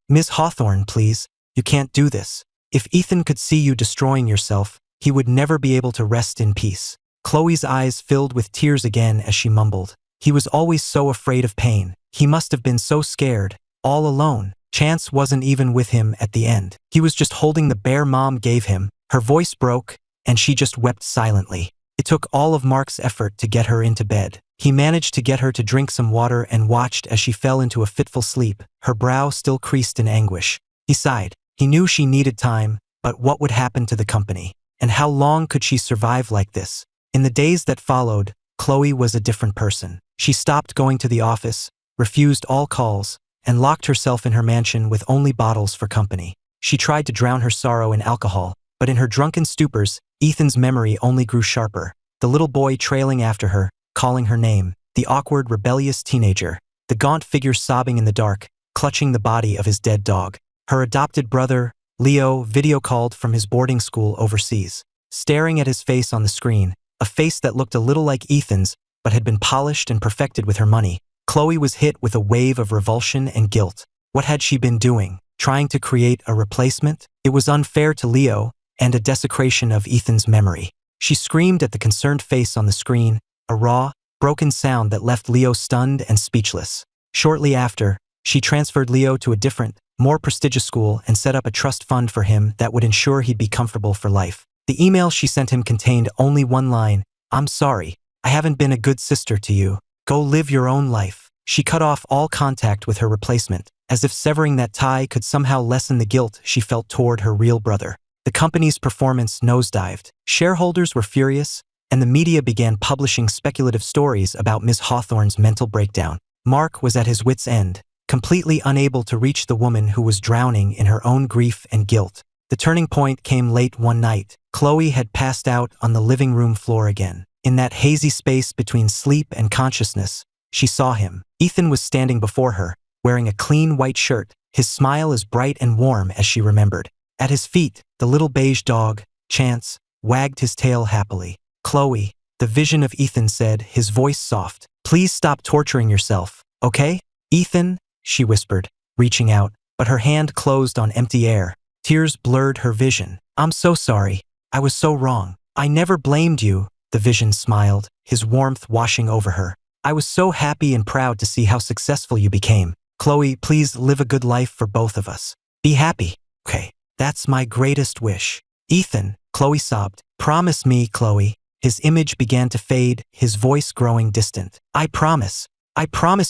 "Ms. Hawthorne, please, you can't do this. If Ethan could see you destroying yourself, he would never be able to rest in peace." Chloe's eyes filled with tears again as she mumbled. "He was always so afraid of pain. He must have been so scared, all alone. Chance wasn't even with him at the end. He was just holding the bear Mom gave him." Her voice broke, and she just wept silently. It took all of Mark's effort to get her into bed. He managed to get her to drink some water and watched as she fell into a fitful sleep, her brow still creased in anguish. He sighed. He knew she needed time, but what would happen to the company? And how long could she survive like this? In the days that followed, Chloe was a different person. She stopped going to the office, refused all calls, and locked herself in her mansion with only bottles for company. She tried to drown her sorrow in alcohol, but in her drunken stupors, Ethan's memory only grew sharper. The little boy trailing after her, calling her name, the awkward, rebellious teenager, the gaunt figure sobbing in the dark, clutching the body of his dead dog. Her adopted brother, Leo, video-called from his boarding school overseas, staring at his face on the screen, a face that looked a little like Ethan's, but had been polished and perfected with her money. Chloe was hit with a wave of revulsion and guilt. What had she been doing? Trying to create a replacement? It was unfair to Leo, and a desecration of Ethan's memory. She screamed at the concerned face on the screen, a raw, broken sound that left Leo stunned and speechless. Shortly after, she transferred Leo to a different, more prestigious school and set up a trust fund for him that would ensure he'd be comfortable for life. The email she sent him contained only one line: "I'm sorry. I haven't been a good sister to you. Go live your own life." She cut off all contact with her replacement, as if severing that tie could somehow lessen the guilt she felt toward her real brother. The company's performance nosedived. Shareholders were furious, and the media began publishing speculative stories about Ms. Hawthorne's mental breakdown. Mark was at his wit's end, completely unable to reach the woman who was drowning in her own grief and guilt. The turning point came late one night. Chloe had passed out on the living room floor again. In that hazy space between sleep and consciousness, she saw him. Ethan was standing before her, wearing a clean white shirt, his smile as bright and warm as she remembered. At his feet, the little beige dog, Chance, wagged his tail happily. "Chloe," the vision of Ethan said, his voice soft. "Please stop torturing yourself, okay?" "Ethan," she whispered, reaching out, but her hand closed on empty air. Tears blurred her vision. "I'm so sorry. I was so wrong. I never blamed you," the vision smiled, his warmth washing over her. "I was so happy and proud to see how successful you became. Chloe, please live a good life for both of us. Be happy, okay? That's my greatest wish." "Ethan," Chloe sobbed. "Promise me, Chloe." His image began to fade, his voice growing distant. I promise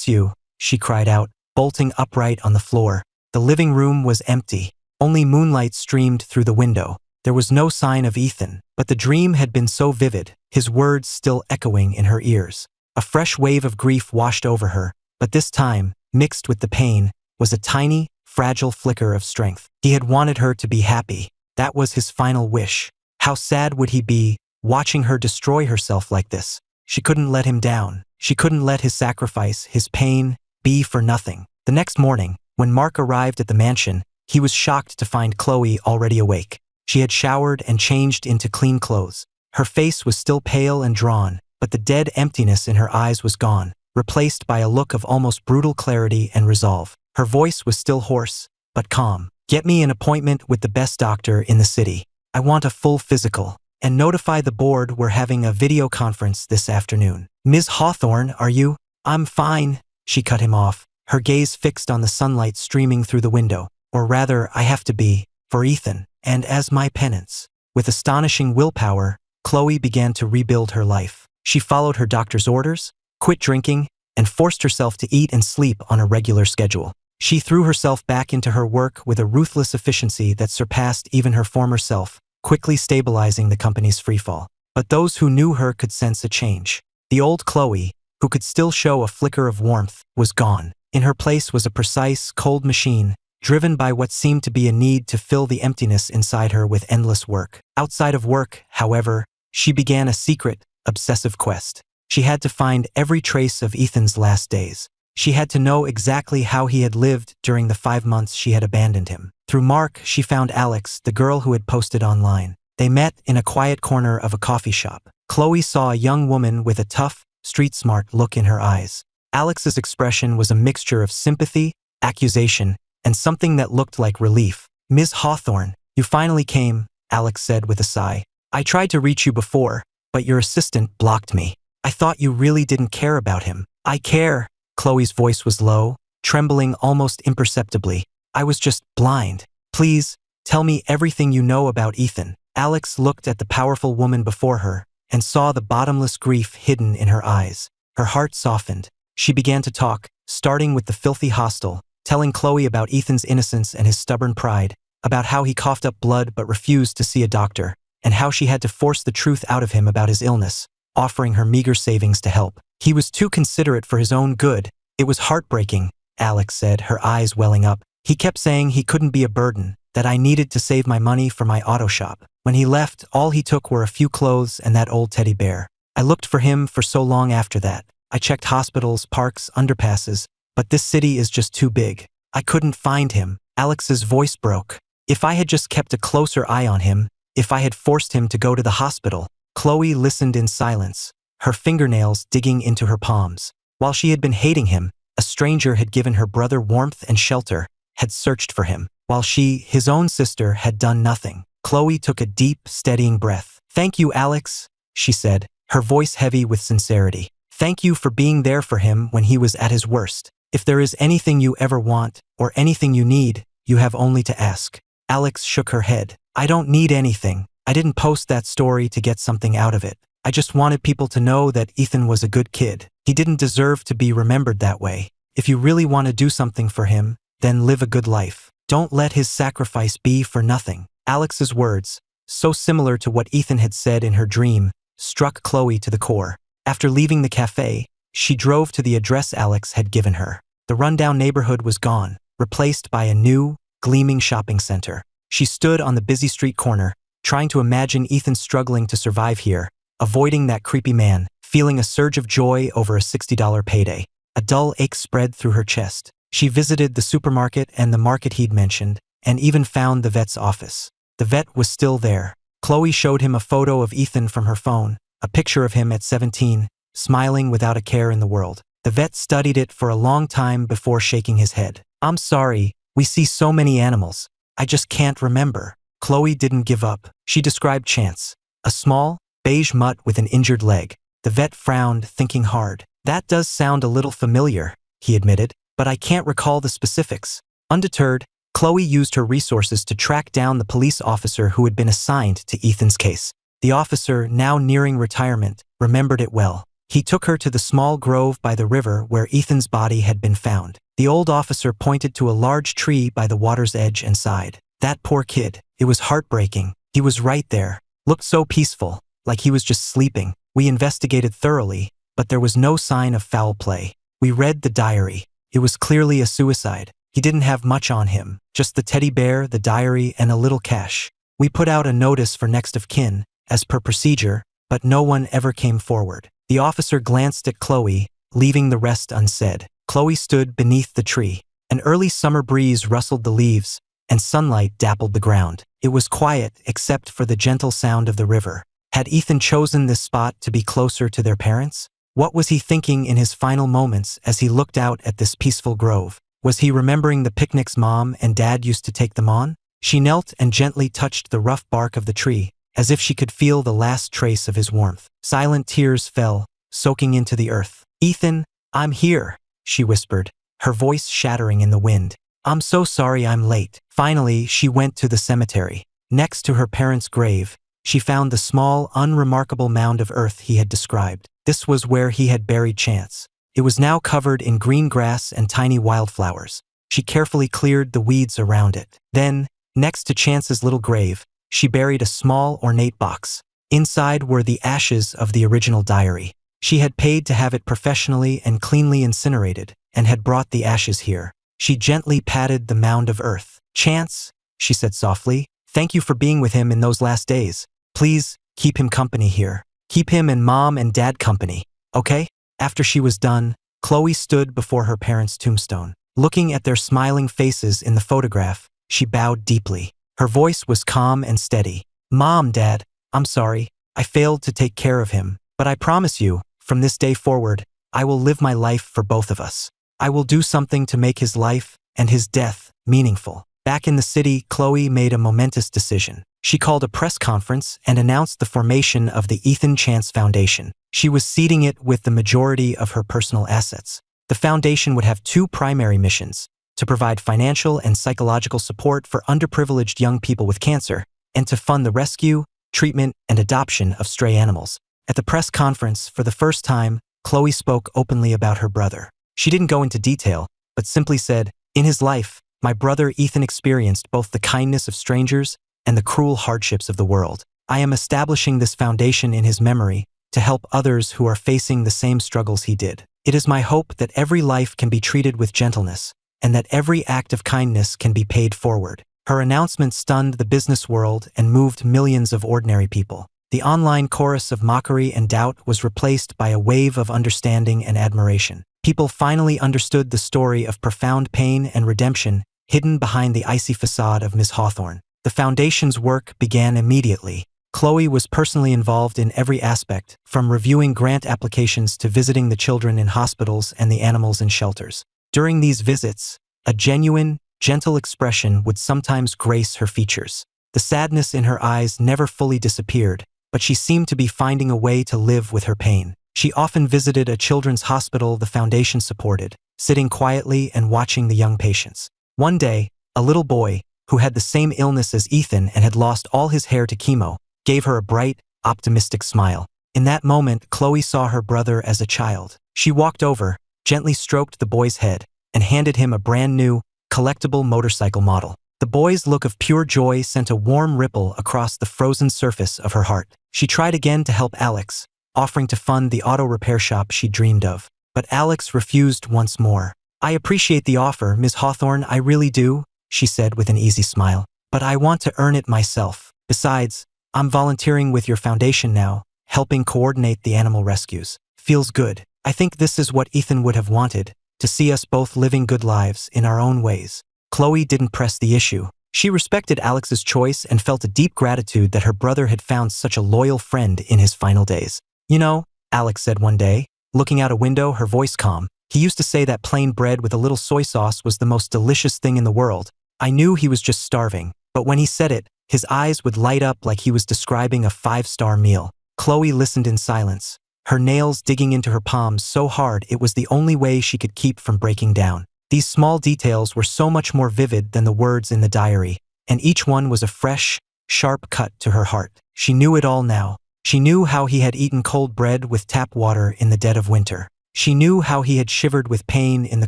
you," she cried out, bolting upright on the floor. The living room was empty. Only moonlight streamed through the window. There was no sign of Ethan, but the dream had been so vivid, his words still echoing in her ears. A fresh wave of grief washed over her, but this time, mixed with the pain, was a tiny, fragile flicker of strength. He had wanted her to be happy. That was his final wish. How sad would he be, watching her destroy herself like this? She couldn't let him down. She couldn't let his sacrifice, his pain, be for nothing. The next morning, when Mark arrived at the mansion, he was shocked to find Chloe already awake. She had showered and changed into clean clothes. Her face was still pale and drawn, but the dead emptiness in her eyes was gone, replaced by a look of almost brutal clarity and resolve. Her voice was still hoarse, but calm. Get me an appointment with the best doctor in the city. I want a full physical. And notify the board we're having a video conference this afternoon. Ms. Hawthorne, are you? I'm fine, she cut him off, her gaze fixed on the sunlight streaming through the window. Or rather, I have to be, for Ethan, and as my penance. With astonishing willpower, Chloe began to rebuild her life. She followed her doctor's orders, quit drinking, and forced herself to eat and sleep on a regular schedule. She threw herself back into her work with a ruthless efficiency that surpassed even her former self, quickly stabilizing the company's freefall. But those who knew her could sense a change. The old Chloe, who could still show a flicker of warmth, was gone. In her place was a precise, cold machine, driven by what seemed to be a need to fill the emptiness inside her with endless work. Outside of work, however, she began a secret, obsessive quest. She had to find every trace of Ethan's last days. She had to know exactly how he had lived during the 5 months she had abandoned him. Through Mark, she found Alex, the girl who had posted online. They met in a quiet corner of a coffee shop. Chloe saw a young woman with a tough, street-smart look in her eyes. Alex's expression was a mixture of sympathy, accusation, and something that looked like relief. Ms. Hawthorne, you finally came, Alex said with a sigh. I tried to reach you before, but your assistant blocked me. I thought you really didn't care about him. I care. Chloe's voice was low, trembling almost imperceptibly. I was just blind. Please, tell me everything you know about Ethan. Alex looked at the powerful woman before her and saw the bottomless grief hidden in her eyes. Her heart softened. She began to talk, starting with the filthy hostel, telling Chloe about Ethan's innocence and his stubborn pride, about how he coughed up blood but refused to see a doctor, and how she had to force the truth out of him about his illness, offering her meager savings to help. He was too considerate for his own good. It was heartbreaking, Alex said, her eyes welling up. He kept saying he couldn't be a burden, that I needed to save my money for my auto shop. When he left, all he took were a few clothes and that old teddy bear. I looked for him for so long after that. I checked hospitals, parks, underpasses, but this city is just too big. I couldn't find him. Alex's voice broke. If I had just kept a closer eye on him, if I had forced him to go to the hospital. Chloe listened in silence, her fingernails digging into her palms. While she had been hating him, a stranger had given her brother warmth and shelter, had searched for him, while she, his own sister, had done nothing. Chloe took a deep, steadying breath. Thank you, Alex, she said, her voice heavy with sincerity. Thank you for being there for him when he was at his worst. If there is anything you ever want, or anything you need, you have only to ask. Alex shook her head. I don't need anything. I didn't post that story to get something out of it. I just wanted people to know that Ethan was a good kid. He didn't deserve to be remembered that way. If you really want to do something for him, then live a good life. Don't let his sacrifice be for nothing. Alex's words, so similar to what Ethan had said in her dream, struck Chloe to the core. After leaving the cafe, she drove to the address Alex had given her. The rundown neighborhood was gone, replaced by a new, gleaming shopping center. She stood on the busy street corner, trying to imagine Ethan struggling to survive here, avoiding that creepy man, feeling a surge of joy over a $60 payday. A dull ache spread through her chest. She visited the supermarket and the market he'd mentioned, and even found the vet's office. The vet was still there. Chloe showed him a photo of Ethan from her phone, a picture of him at 17, smiling without a care in the world. The vet studied it for a long time before shaking his head. I'm sorry, we see so many animals. I just can't remember. Chloe didn't give up. She described Chance, a small, beige mutt with an injured leg. The vet frowned, thinking hard. That does sound a little familiar, he admitted, but I can't recall the specifics. Undeterred, Chloe used her resources to track down the police officer who had been assigned to Ethan's case. The officer, now nearing retirement, remembered it well. He took her to the small grove by the river where Ethan's body had been found. The old officer pointed to a large tree by the water's edge and sighed. That poor kid. It was heartbreaking. He was right there. Looked so peaceful, like he was just sleeping. We investigated thoroughly, but there was no sign of foul play. We read the diary. It was clearly a suicide. He didn't have much on him, just the teddy bear, the diary, and a little cash. We put out a notice for next of kin, as per procedure, but no one ever came forward. The officer glanced at Chloe, leaving the rest unsaid. Chloe stood beneath the tree. An early summer breeze rustled the leaves, and sunlight dappled the ground. It was quiet except for the gentle sound of the river. Had Ethan chosen this spot to be closer to their parents? What was he thinking in his final moments as he looked out at this peaceful grove? Was he remembering the picnics Mom and Dad used to take them on? She knelt and gently touched the rough bark of the tree, as if she could feel the last trace of his warmth. Silent tears fell, soaking into the earth. "Ethan, I'm here," she whispered, her voice shattering in the wind. "I'm so sorry I'm late." Finally, she went to the cemetery. Next to her parents' grave, she found the small, unremarkable mound of earth he had described. This was where he had buried Chance. It was now covered in green grass and tiny wildflowers. She carefully cleared the weeds around it. Then, next to Chance's little grave, she buried a small, ornate box. Inside were the ashes of the original diary. She had paid to have it professionally and cleanly incinerated, and had brought the ashes here. She gently patted the mound of earth. "Chance," she said softly, "thank you for being with him in those last days. Please, keep him company here. Keep him and Mom and Dad company, okay?" After she was done, Chloe stood before her parents' tombstone. Looking at their smiling faces in the photograph, she bowed deeply. Her voice was calm and steady. "Mom, Dad, I'm sorry. I failed to take care of him, but I promise you, from this day forward, I will live my life for both of us. I will do something to make his life and his death meaningful." Back in the city, Chloe made a momentous decision. She called a press conference and announced the formation of the Ethan Chance Foundation. She was seeding it with the majority of her personal assets. The foundation would have two primary missions: to provide financial and psychological support for underprivileged young people with cancer, and to fund the rescue, treatment, and adoption of stray animals. At the press conference, for the first time, Chloe spoke openly about her brother. She didn't go into detail, but simply said, "In his life, my brother Ethan experienced both the kindness of strangers and the cruel hardships of the world. I am establishing this foundation in his memory to help others who are facing the same struggles he did. It is my hope that every life can be treated with gentleness, and that every act of kindness can be paid forward." Her announcement stunned the business world and moved millions of ordinary people. The online chorus of mockery and doubt was replaced by a wave of understanding and admiration. People finally understood the story of profound pain and redemption hidden behind the icy facade of Miss Hawthorne. The foundation's work began immediately. Chloe was personally involved in every aspect, from reviewing grant applications to visiting the children in hospitals and the animals in shelters. During these visits, a genuine, gentle expression would sometimes grace her features. The sadness in her eyes never fully disappeared, but she seemed to be finding a way to live with her pain. She often visited a children's hospital the foundation supported, sitting quietly and watching the young patients. One day, a little boy, who had the same illness as Ethan and had lost all his hair to chemo, gave her a bright, optimistic smile. In that moment, Chloe saw her brother as a child. She walked over, gently stroked the boy's head, and handed him a brand new, collectible motorcycle model. The boy's look of pure joy sent a warm ripple across the frozen surface of her heart. She tried again to help Alex, offering to fund the auto repair shop she dreamed of. But Alex refused once more. "I appreciate the offer, Ms. Hawthorne, I really do," she said with an easy smile. "But I want to earn it myself. Besides, I'm volunteering with your foundation now, helping coordinate the animal rescues. Feels good. I think this is what Ethan would have wanted, to see us both living good lives in our own ways." Chloe didn't press the issue. She respected Alex's choice and felt a deep gratitude that her brother had found such a loyal friend in his final days. "You know," Alex said one day, looking out a window, her voice calm, "he used to say that plain bread with a little soy sauce was the most delicious thing in the world. I knew he was just starving, but when he said it, his eyes would light up like he was describing a 5-star meal." Chloe listened in silence, her nails digging into her palms so hard it was the only way she could keep from breaking down. These small details were so much more vivid than the words in the diary, and each one was a fresh, sharp cut to her heart. She knew it all now. She knew how he had eaten cold bread with tap water in the dead of winter. She knew how he had shivered with pain in the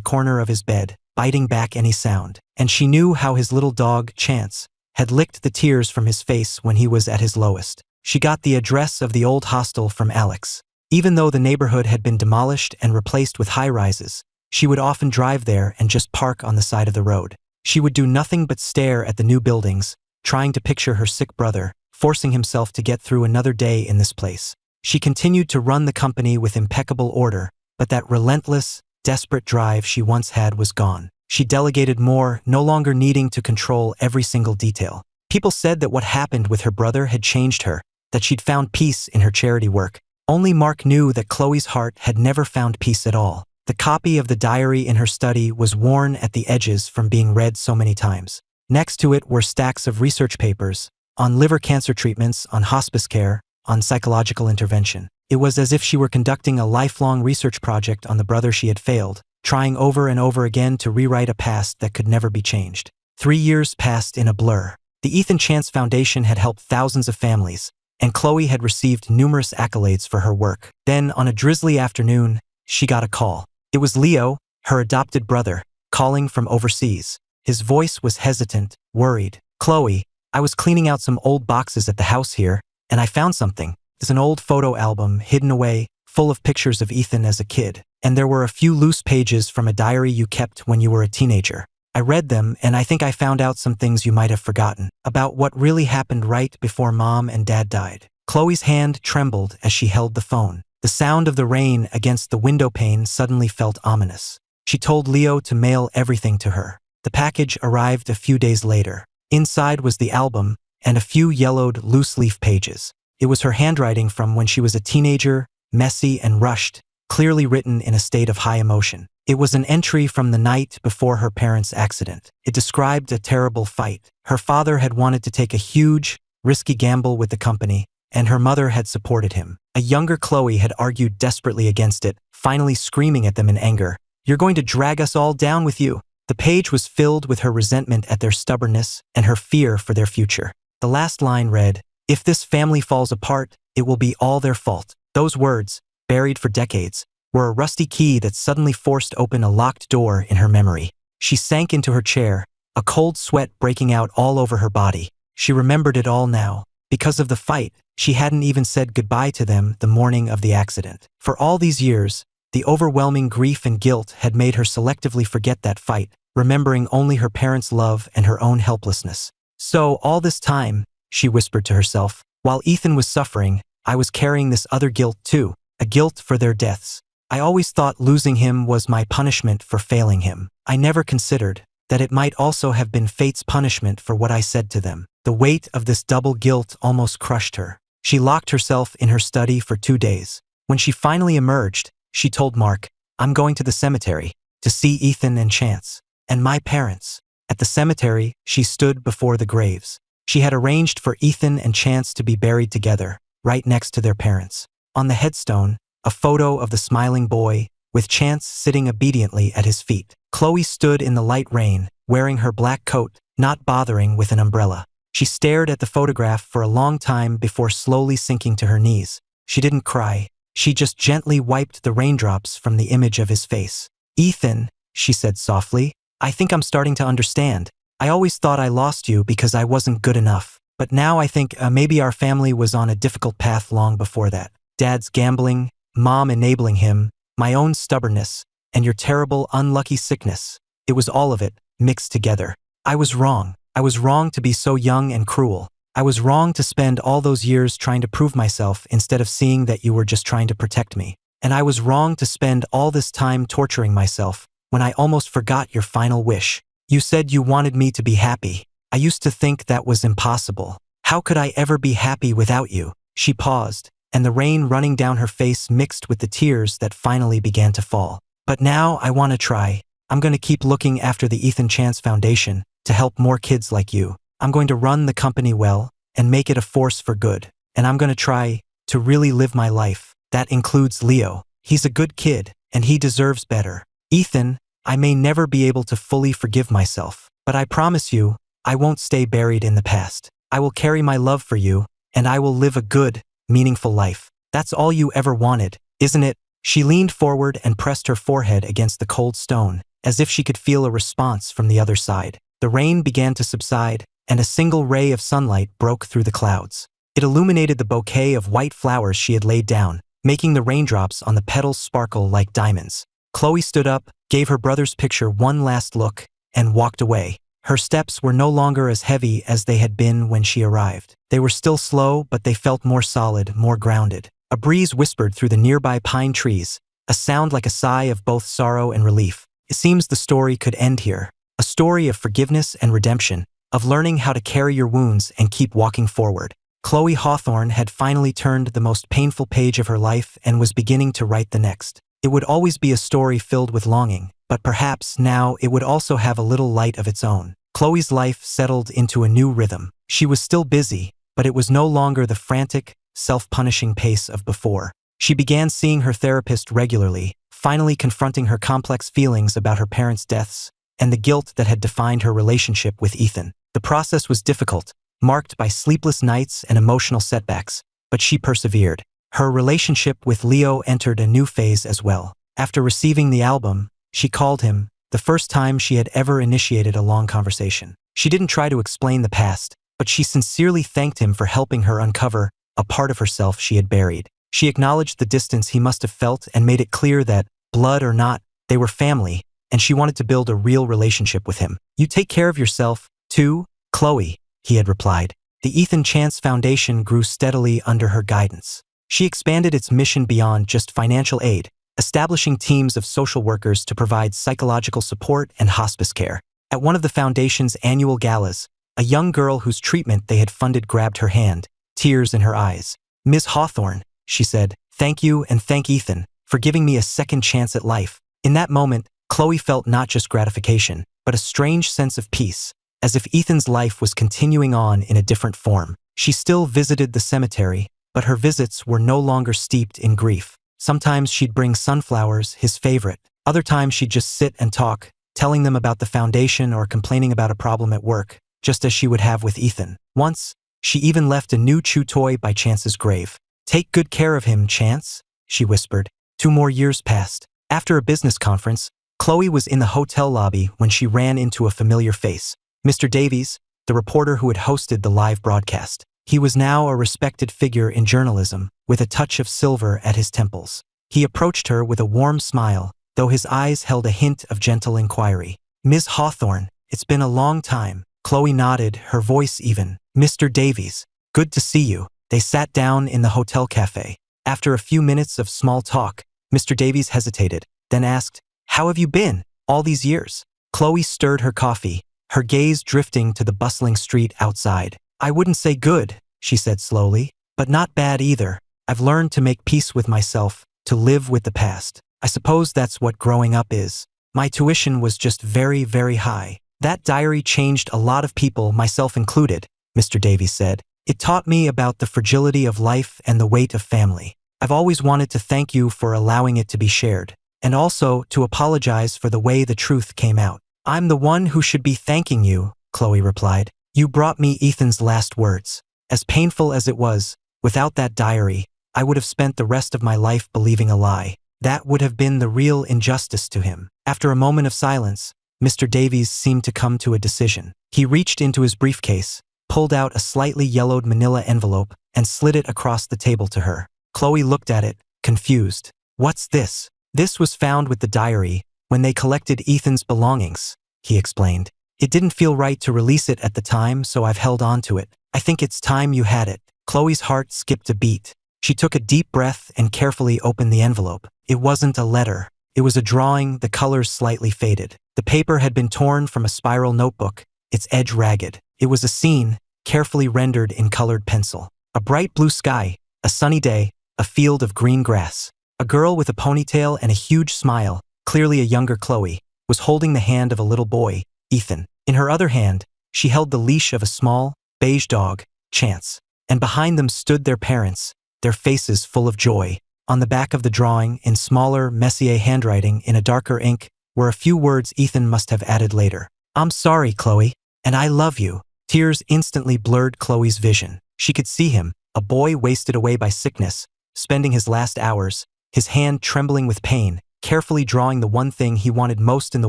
corner of his bed, biting back any sound. And she knew how his little dog, Chance, had licked the tears from his face when he was at his lowest. She got the address of the old hostel from Alex. Even though the neighborhood had been demolished and replaced with high-rises, she would often drive there and just park on the side of the road. She would do nothing but stare at the new buildings, trying to picture her sick brother, forcing himself to get through another day in this place. She continued to run the company with impeccable order, but that relentless, desperate drive she once had was gone. She delegated more, no longer needing to control every single detail. People said that what happened with her brother had changed her, that she'd found peace in her charity work. Only Mark knew that Chloe's heart had never found peace at all. The copy of the diary in her study was worn at the edges from being read so many times. Next to it were stacks of research papers on liver cancer treatments, on hospice care, on psychological intervention. It was as if she were conducting a lifelong research project on the brother she had failed, trying over and over again to rewrite a past that could never be changed. 3 years passed in a blur. The Ethan Chance Foundation had helped thousands of families, and Chloe had received numerous accolades for her work. Then, on a drizzly afternoon, she got a call. It was Leo, her adopted brother, calling from overseas. His voice was hesitant, worried. "Chloe, I was cleaning out some old boxes at the house here, and I found something. It's an old photo album hidden away, full of pictures of Ethan as a kid. And there were a few loose pages from a diary you kept when you were a teenager. I read them, and I think I found out some things you might have forgotten about what really happened right before Mom and Dad died." Chloe's hand trembled as she held the phone. The sound of the rain against the window pane suddenly felt ominous. She told Leo to mail everything to her. The package arrived a few days later. Inside was the album and a few yellowed loose-leaf pages. It was her handwriting from when she was a teenager, messy and rushed, clearly written in a state of high emotion. It was an entry from the night before her parents' accident. It described a terrible fight. Her father had wanted to take a huge, risky gamble with the company, and her mother had supported him. A younger Chloe had argued desperately against it, finally screaming at them in anger. "You're going to drag us all down with you." The page was filled with her resentment at their stubbornness and her fear for their future. The last line read, "If this family falls apart, it will be all their fault." Those words, buried for decades, were a rusty key that suddenly forced open a locked door in her memory. She sank into her chair, a cold sweat breaking out all over her body. She remembered it all now. Because of the fight, she hadn't even said goodbye to them the morning of the accident. For all these years, the overwhelming grief and guilt had made her selectively forget that fight, remembering only her parents' love and her own helplessness. "So, all this time," she whispered to herself, "while Ethan was suffering, I was carrying this other guilt too, a guilt for their deaths. I always thought losing him was my punishment for failing him. I never considered that it might also have been fate's punishment for what I said to them." The weight of this double guilt almost crushed her. She locked herself in her study for 2 days. When she finally emerged, she told Mark, "I'm going to the cemetery to see Ethan and Chance, and my parents." At the cemetery, she stood before the graves. She had arranged for Ethan and Chance to be buried together, right next to their parents. On the headstone, a photo of the smiling boy, with Chance sitting obediently at his feet. Chloe stood in the light rain, wearing her black coat, not bothering with an umbrella. She stared at the photograph for a long time before slowly sinking to her knees. She didn't cry. She just gently wiped the raindrops from the image of his face. "Ethan," she said softly, "I think I'm starting to understand. I always thought I lost you because I wasn't good enough. But now I think maybe our family was on a difficult path long before that. Dad's gambling, Mom enabling him, my own stubbornness, and your terrible, unlucky sickness. It was all of it, mixed together. I was wrong. I was wrong to be so young and cruel. I was wrong to spend all those years trying to prove myself instead of seeing that you were just trying to protect me. And I was wrong to spend all this time torturing myself when I almost forgot your final wish. You said you wanted me to be happy. I used to think that was impossible. How could I ever be happy without you?" She paused, and the rain running down her face mixed with the tears that finally began to fall. "But now I want to try. I'm going to keep looking after the Ethan Chance Foundation to help more kids like you. I'm going to run the company well and make it a force for good. And I'm going to try to really live my life. That includes Leo. He's a good kid, and he deserves better. Ethan, I may never be able to fully forgive myself, but I promise you, I won't stay buried in the past. I will carry my love for you, and I will live a good, meaningful life. That's all you ever wanted, isn't it?" She leaned forward and pressed her forehead against the cold stone, as if she could feel a response from the other side. The rain began to subside, and a single ray of sunlight broke through the clouds. It illuminated the bouquet of white flowers she had laid down, making the raindrops on the petals sparkle like diamonds. Chloe stood up, gave her brother's picture one last look, and walked away. Her steps were no longer as heavy as they had been when she arrived. They were still slow, but they felt more solid, more grounded. A breeze whispered through the nearby pine trees, a sound like a sigh of both sorrow and relief. It seems the story could end here. A story of forgiveness and redemption, of learning how to carry your wounds and keep walking forward. Chloe Hawthorne had finally turned the most painful page of her life and was beginning to write the next. It would always be a story filled with longing, but perhaps now it would also have a little light of its own. Chloe's life settled into a new rhythm. She was still busy, but it was no longer the frantic, self-punishing pace of before. She began seeing her therapist regularly, finally confronting her complex feelings about her parents' deaths and the guilt that had defined her relationship with Ethan. The process was difficult, marked by sleepless nights and emotional setbacks, but she persevered. Her relationship with Leo entered a new phase as well. After receiving the album, she called him, the first time she had ever initiated a long conversation. She didn't try to explain the past, but she sincerely thanked him for helping her uncover a part of herself she had buried. She acknowledged the distance he must have felt and made it clear that, blood or not, they were family, and she wanted to build a real relationship with him. "You take care of yourself, too, Chloe," he had replied. The Ethan Chance Foundation grew steadily under her guidance. She expanded its mission beyond just financial aid, establishing teams of social workers to provide psychological support and hospice care. At one of the foundation's annual galas, a young girl whose treatment they had funded grabbed her hand, tears in her eyes. "Ms. Hawthorne," she said, "thank you and thank Ethan for giving me a second chance at life." In that moment, Chloe felt not just gratification, but a strange sense of peace, as if Ethan's life was continuing on in a different form. She still visited the cemetery, but her visits were no longer steeped in grief. Sometimes she'd bring sunflowers, his favorite. Other times she'd just sit and talk, telling them about the foundation or complaining about a problem at work, just as she would have with Ethan. Once, she even left a new chew toy by Chance's grave. "Take good care of him, Chance," she whispered. 2 more years passed. After a business conference, Chloe was in the hotel lobby when she ran into a familiar face. Mr. Davies, the reporter who had hosted the live broadcast. He was now a respected figure in journalism, with a touch of silver at his temples. He approached her with a warm smile, though his eyes held a hint of gentle inquiry. "Ms. Hawthorne, it's been a long time." Chloe nodded, her voice even. "Mr. Davies, good to see you." They sat down in the hotel cafe. After a few minutes of small talk, Mr. Davies hesitated, then asked, "How have you been, all these years?" Chloe stirred her coffee, her gaze drifting to the bustling street outside. "I wouldn't say good," she said slowly, "but not bad either. I've learned to make peace with myself, to live with the past. I suppose that's what growing up is. My tuition was just very, very high. That diary changed a lot of people, myself included," Mr. Davies said. "It taught me about the fragility of life and the weight of family. I've always wanted to thank you for allowing it to be shared, and also to apologize for the way the truth came out." "I'm the one who should be thanking you," Chloe replied. "You brought me Ethan's last words. As painful as it was, without that diary, I would have spent the rest of my life believing a lie. That would have been the real injustice to him." After a moment of silence, Mr. Davies seemed to come to a decision. He reached into his briefcase, pulled out a slightly yellowed manila envelope, and slid it across the table to her. Chloe looked at it, confused. "What's this?" "This was found with the diary when they collected Ethan's belongings," he explained. "It didn't feel right to release it at the time, so I've held on to it. I think it's time you had it." Chloe's heart skipped a beat. She took a deep breath and carefully opened the envelope. It wasn't a letter. It was a drawing, the colors slightly faded. The paper had been torn from a spiral notebook, its edge ragged. It was a scene, carefully rendered in colored pencil. A bright blue sky, a sunny day, a field of green grass. A girl with a ponytail and a huge smile, clearly a younger Chloe, was holding the hand of a little boy, Ethan. In her other hand, she held the leash of a small, beige dog, Chance. And behind them stood their parents, their faces full of joy. On the back of the drawing, in smaller, Messier handwriting in a darker ink, were a few words Ethan must have added later. "I'm sorry, Chloe, and I love you." Tears instantly blurred Chloe's vision. She could see him, a boy wasted away by sickness, spending his last hours, his hand trembling with pain, carefully drawing the one thing he wanted most in the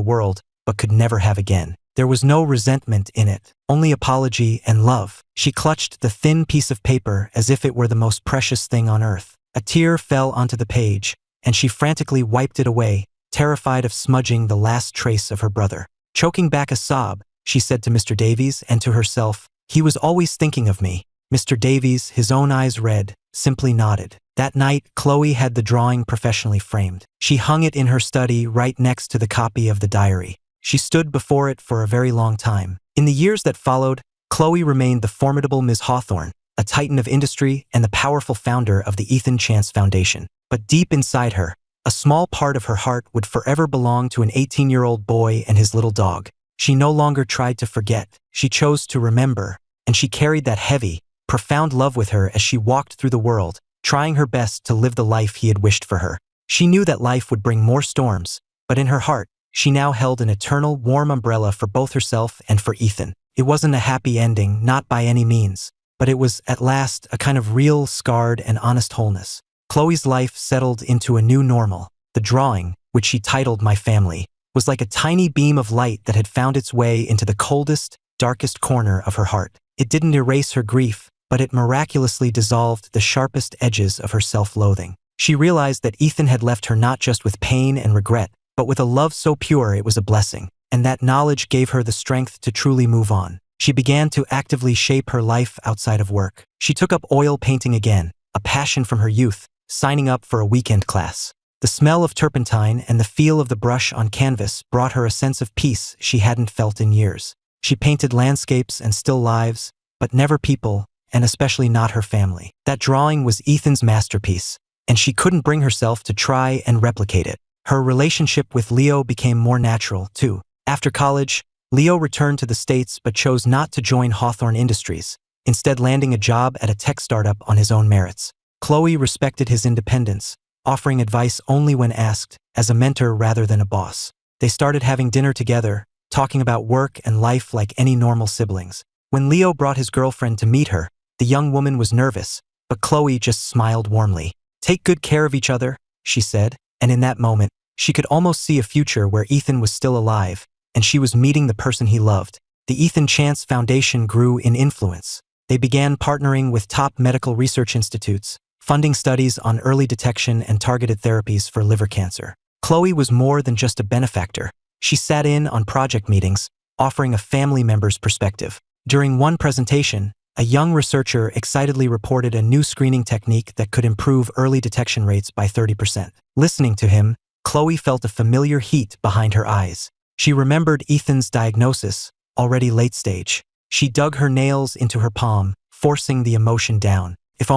world, but could never have again. There was no resentment in it, only apology and love. She clutched the thin piece of paper as if it were the most precious thing on earth. A tear fell onto the page, and she frantically wiped it away, terrified of smudging the last trace of her brother. Choking back a sob, she said to Mr. Davies and to herself, "He was always thinking of me." Mr. Davies, his own eyes red, simply nodded. That night, Chloe had the drawing professionally framed. She hung it in her study right next to the copy of the diary. She stood before it for a very long time. In the years that followed, Chloe remained the formidable Ms. Hawthorne, a titan of industry and the powerful founder of the Ethan Chance Foundation. But deep inside her, A small part of her heart would forever belong to an 18-year-old boy and his little dog. She no longer tried to forget. She chose to remember, and she carried that heavy, profound love with her as she walked through the world, trying her best to live the life he had wished for her. She knew that life would bring more storms, but in her heart, she now held an eternal, warm umbrella for both herself and for Ethan. It wasn't a happy ending, not by any means, but it was, at last, a kind of real, scarred, and honest wholeness. Chloe's life settled into a new normal. The drawing, which she titled My Family, was like a tiny beam of light that had found its way into the coldest, darkest corner of her heart. It didn't erase her grief, but it miraculously dissolved the sharpest edges of her self-loathing. She realized that Ethan had left her not just with pain and regret, but with a love so pure it was a blessing, and that knowledge gave her the strength to truly move on. She began to actively shape her life outside of work. She took up oil painting again, a passion from her youth, signing up for a weekend class. The smell of turpentine and the feel of the brush on canvas brought her a sense of peace she hadn't felt in years. She painted landscapes and still lives, but never people, and especially not her family. That drawing was Ethan's masterpiece, and she couldn't bring herself to try and replicate it. Her relationship with Leo became more natural, too. After college, Leo returned to the States but chose not to join Hawthorne Industries, instead landing a job at a tech startup on his own merits. Chloe respected his independence, offering advice only when asked, as a mentor rather than a boss. They started having dinner together, talking about work and life like any normal siblings. When Leo brought his girlfriend to meet her, the young woman was nervous, but Chloe just smiled warmly. "Take good care of each other," she said, and in that moment, she could almost see a future where Ethan was still alive, and she was meeting the person he loved. The Ethan Chance Foundation grew in influence. They began partnering with top medical research institutes, funding studies on early detection and targeted therapies for liver cancer. Chloe was more than just a benefactor. She sat in on project meetings, offering a family member's perspective. During one presentation, a young researcher excitedly reported a new screening technique that could improve early detection rates by 30%. Listening to him, Chloe felt a familiar heat behind her eyes. She remembered Ethan's diagnosis, already late stage. She dug her nails into her palm, forcing the emotion down. If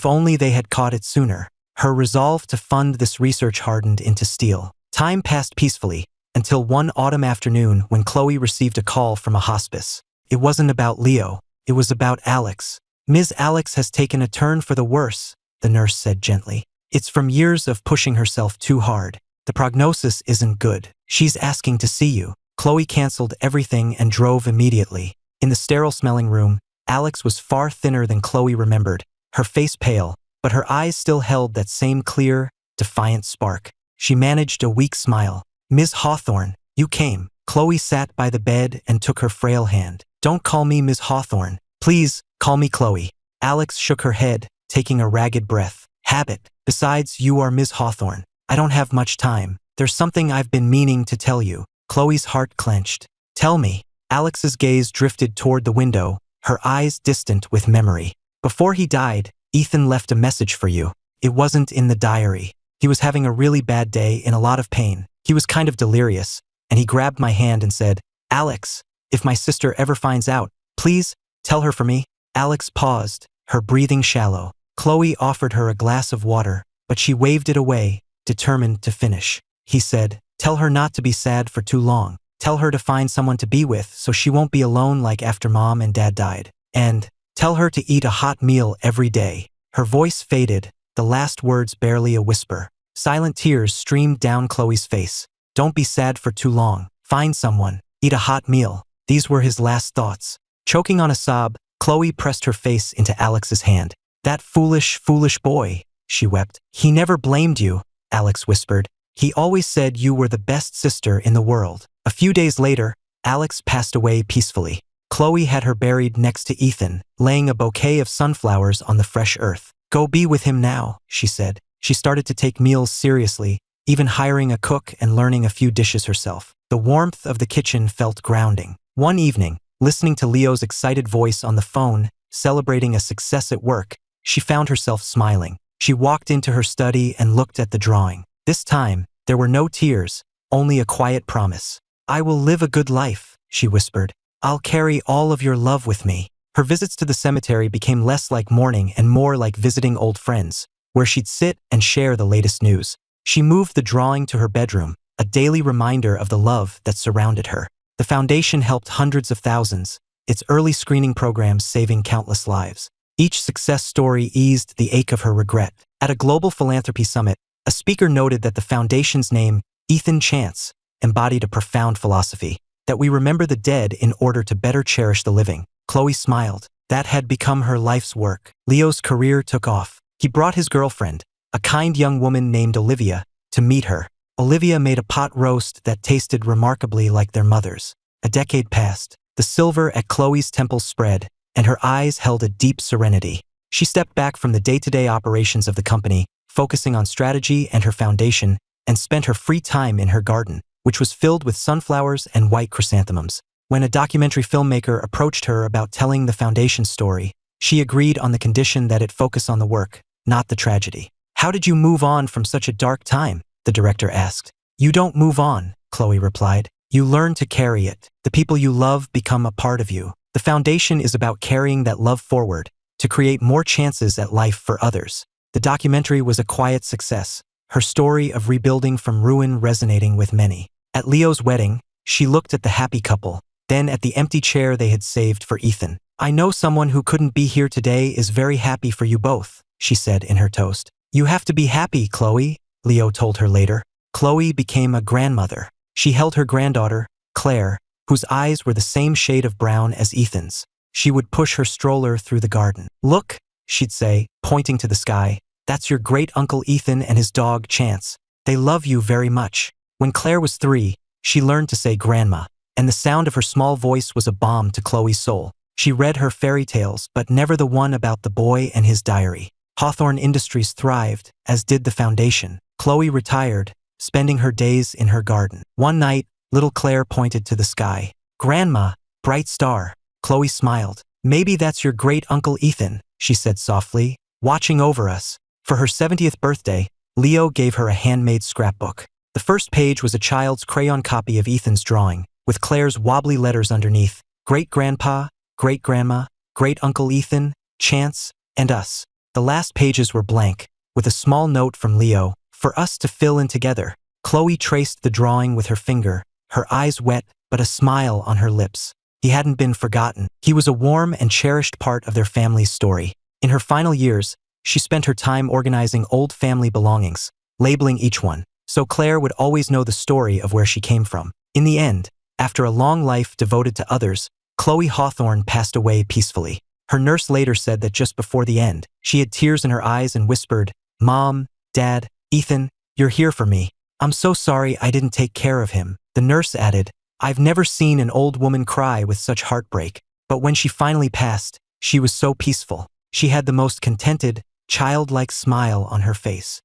only they had caught it sooner. Her resolve to fund this research hardened into steel. Time passed peacefully, until one autumn afternoon when Chloe received a call from a hospice. It wasn't about Leo, it was about Alex. "Ms. Alex has taken a turn for the worse," the nurse said gently. "It's from years of pushing herself too hard. The prognosis isn't good. She's asking to see you." Chloe canceled everything and drove immediately. In the sterile-smelling room, Alex was far thinner than Chloe remembered, her face pale, but her eyes still held that same clear, defiant spark. She managed a weak smile. "Ms. Hawthorne, you came." Chloe sat by the bed and took her frail hand. "Don't call me Ms. Hawthorne. Please, call me Chloe." Alex shook her head, taking a ragged breath. "Habit. Besides, you are Ms. Hawthorne. I don't have much time. There's something I've been meaning to tell you." Chloe's heart clenched. "Tell me." Alex's gaze drifted toward the window, her eyes distant with memory. "Before he died, Ethan left a message for you. It wasn't in the diary. He was having a really bad day in a lot of pain. He was kind of delirious, and he grabbed my hand and said, 'Alex, if my sister ever finds out, please, tell her for me.'" Alex paused, her breathing shallow. Chloe offered her a glass of water, but she waved it away, determined to finish. He said, "Tell her not to be sad for too long. Tell her to find someone to be with so she won't be alone like after Mom and Dad died. And tell her to eat a hot meal every day." Her voice faded, the last words barely a whisper. Silent tears streamed down Chloe's face. "Don't be sad for too long. Find someone. Eat a hot meal." These were his last thoughts. Choking on a sob, Chloe pressed her face into Alex's hand. "That foolish, foolish boy," she wept. "He never blamed you," Alex whispered. "He always said you were the best sister in the world." A few days later, Alex passed away peacefully. Chloe had her buried next to Ethan, laying a bouquet of sunflowers on the fresh earth. "Go be with him now," she said. She started to take meals seriously, even hiring a cook and learning a few dishes herself. The warmth of the kitchen felt grounding. One evening, listening to Leo's excited voice on the phone, celebrating a success at work, she found herself smiling. She walked into her study and looked at the drawing. This time, there were no tears, only a quiet promise. "I will live a good life," she whispered. "I'll carry all of your love with me." Her visits to the cemetery became less like mourning and more like visiting old friends, where she'd sit and share the latest news. She moved the drawing to her bedroom, a daily reminder of the love that surrounded her. The foundation helped hundreds of thousands, its early screening programs saving countless lives. Each success story eased the ache of her regret. At a global philanthropy summit, a speaker noted that the foundation's name, Ethan Chance, embodied a profound philosophy, that we remember the dead in order to better cherish the living. Chloe smiled. That had become her life's work. Leo's career took off. He brought his girlfriend, a kind young woman named Olivia, to meet her. Olivia made a pot roast that tasted remarkably like their mother's. A decade passed. The silver at Chloe's temples spread, and her eyes held a deep serenity. She stepped back from the day-to-day operations of the company, focusing on strategy and her foundation, and spent her free time in her garden, which was filled with sunflowers and white chrysanthemums. When a documentary filmmaker approached her about telling the foundation's story, she agreed on the condition that it focus on the work, not the tragedy. "How did you move on from such a dark time?" the director asked. "You don't move on," Chloe replied. "You learn to carry it. The people you love become a part of you." The foundation is about carrying that love forward, to create more chances at life for others. The documentary was a quiet success, her story of rebuilding from ruin resonating with many. At Leo's wedding, she looked at the happy couple, then at the empty chair they had saved for Ethan. "I know someone who couldn't be here today is very happy for you both," she said in her toast. "You have to be happy, Chloe," Leo told her later. Chloe became a grandmother. She held her granddaughter, Claire, whose eyes were the same shade of brown as Ethan's. She would push her stroller through the garden. "Look," she'd say, pointing to the sky, "that's your great-uncle Ethan and his dog Chance. They love you very much." When Claire was 3, she learned to say grandma, and the sound of her small voice was a balm to Chloe's soul. She read her fairy tales, but never the one about the boy and his diary. Hawthorne Industries thrived, as did the foundation. Chloe retired, spending her days in her garden. One night, little Claire pointed to the sky. "Grandma, bright star." Chloe smiled. "Maybe that's your great-uncle Ethan," she said softly, "watching over us." For her 70th birthday, Leo gave her a handmade scrapbook. The first page was a child's crayon copy of Ethan's drawing, with Claire's wobbly letters underneath: great-grandpa, great-grandma, great-uncle Ethan, Chance, and us. The last pages were blank, with a small note from Leo, for us to fill in together. Chloe traced the drawing with her finger, her eyes wet, but a smile on her lips. He hadn't been forgotten. He was a warm and cherished part of their family's story. In her final years, she spent her time organizing old family belongings, labeling each one, so Claire would always know the story of where she came from. In the end, after a long life devoted to others, Chloe Hawthorne passed away peacefully. Her nurse later said that just before the end, she had tears in her eyes and whispered, "Mom, Dad, Ethan, you're here for me. I'm so sorry I didn't take care of him." The nurse added, "I've never seen an old woman cry with such heartbreak, but when she finally passed, she was so peaceful. She had the most contented, childlike smile on her face."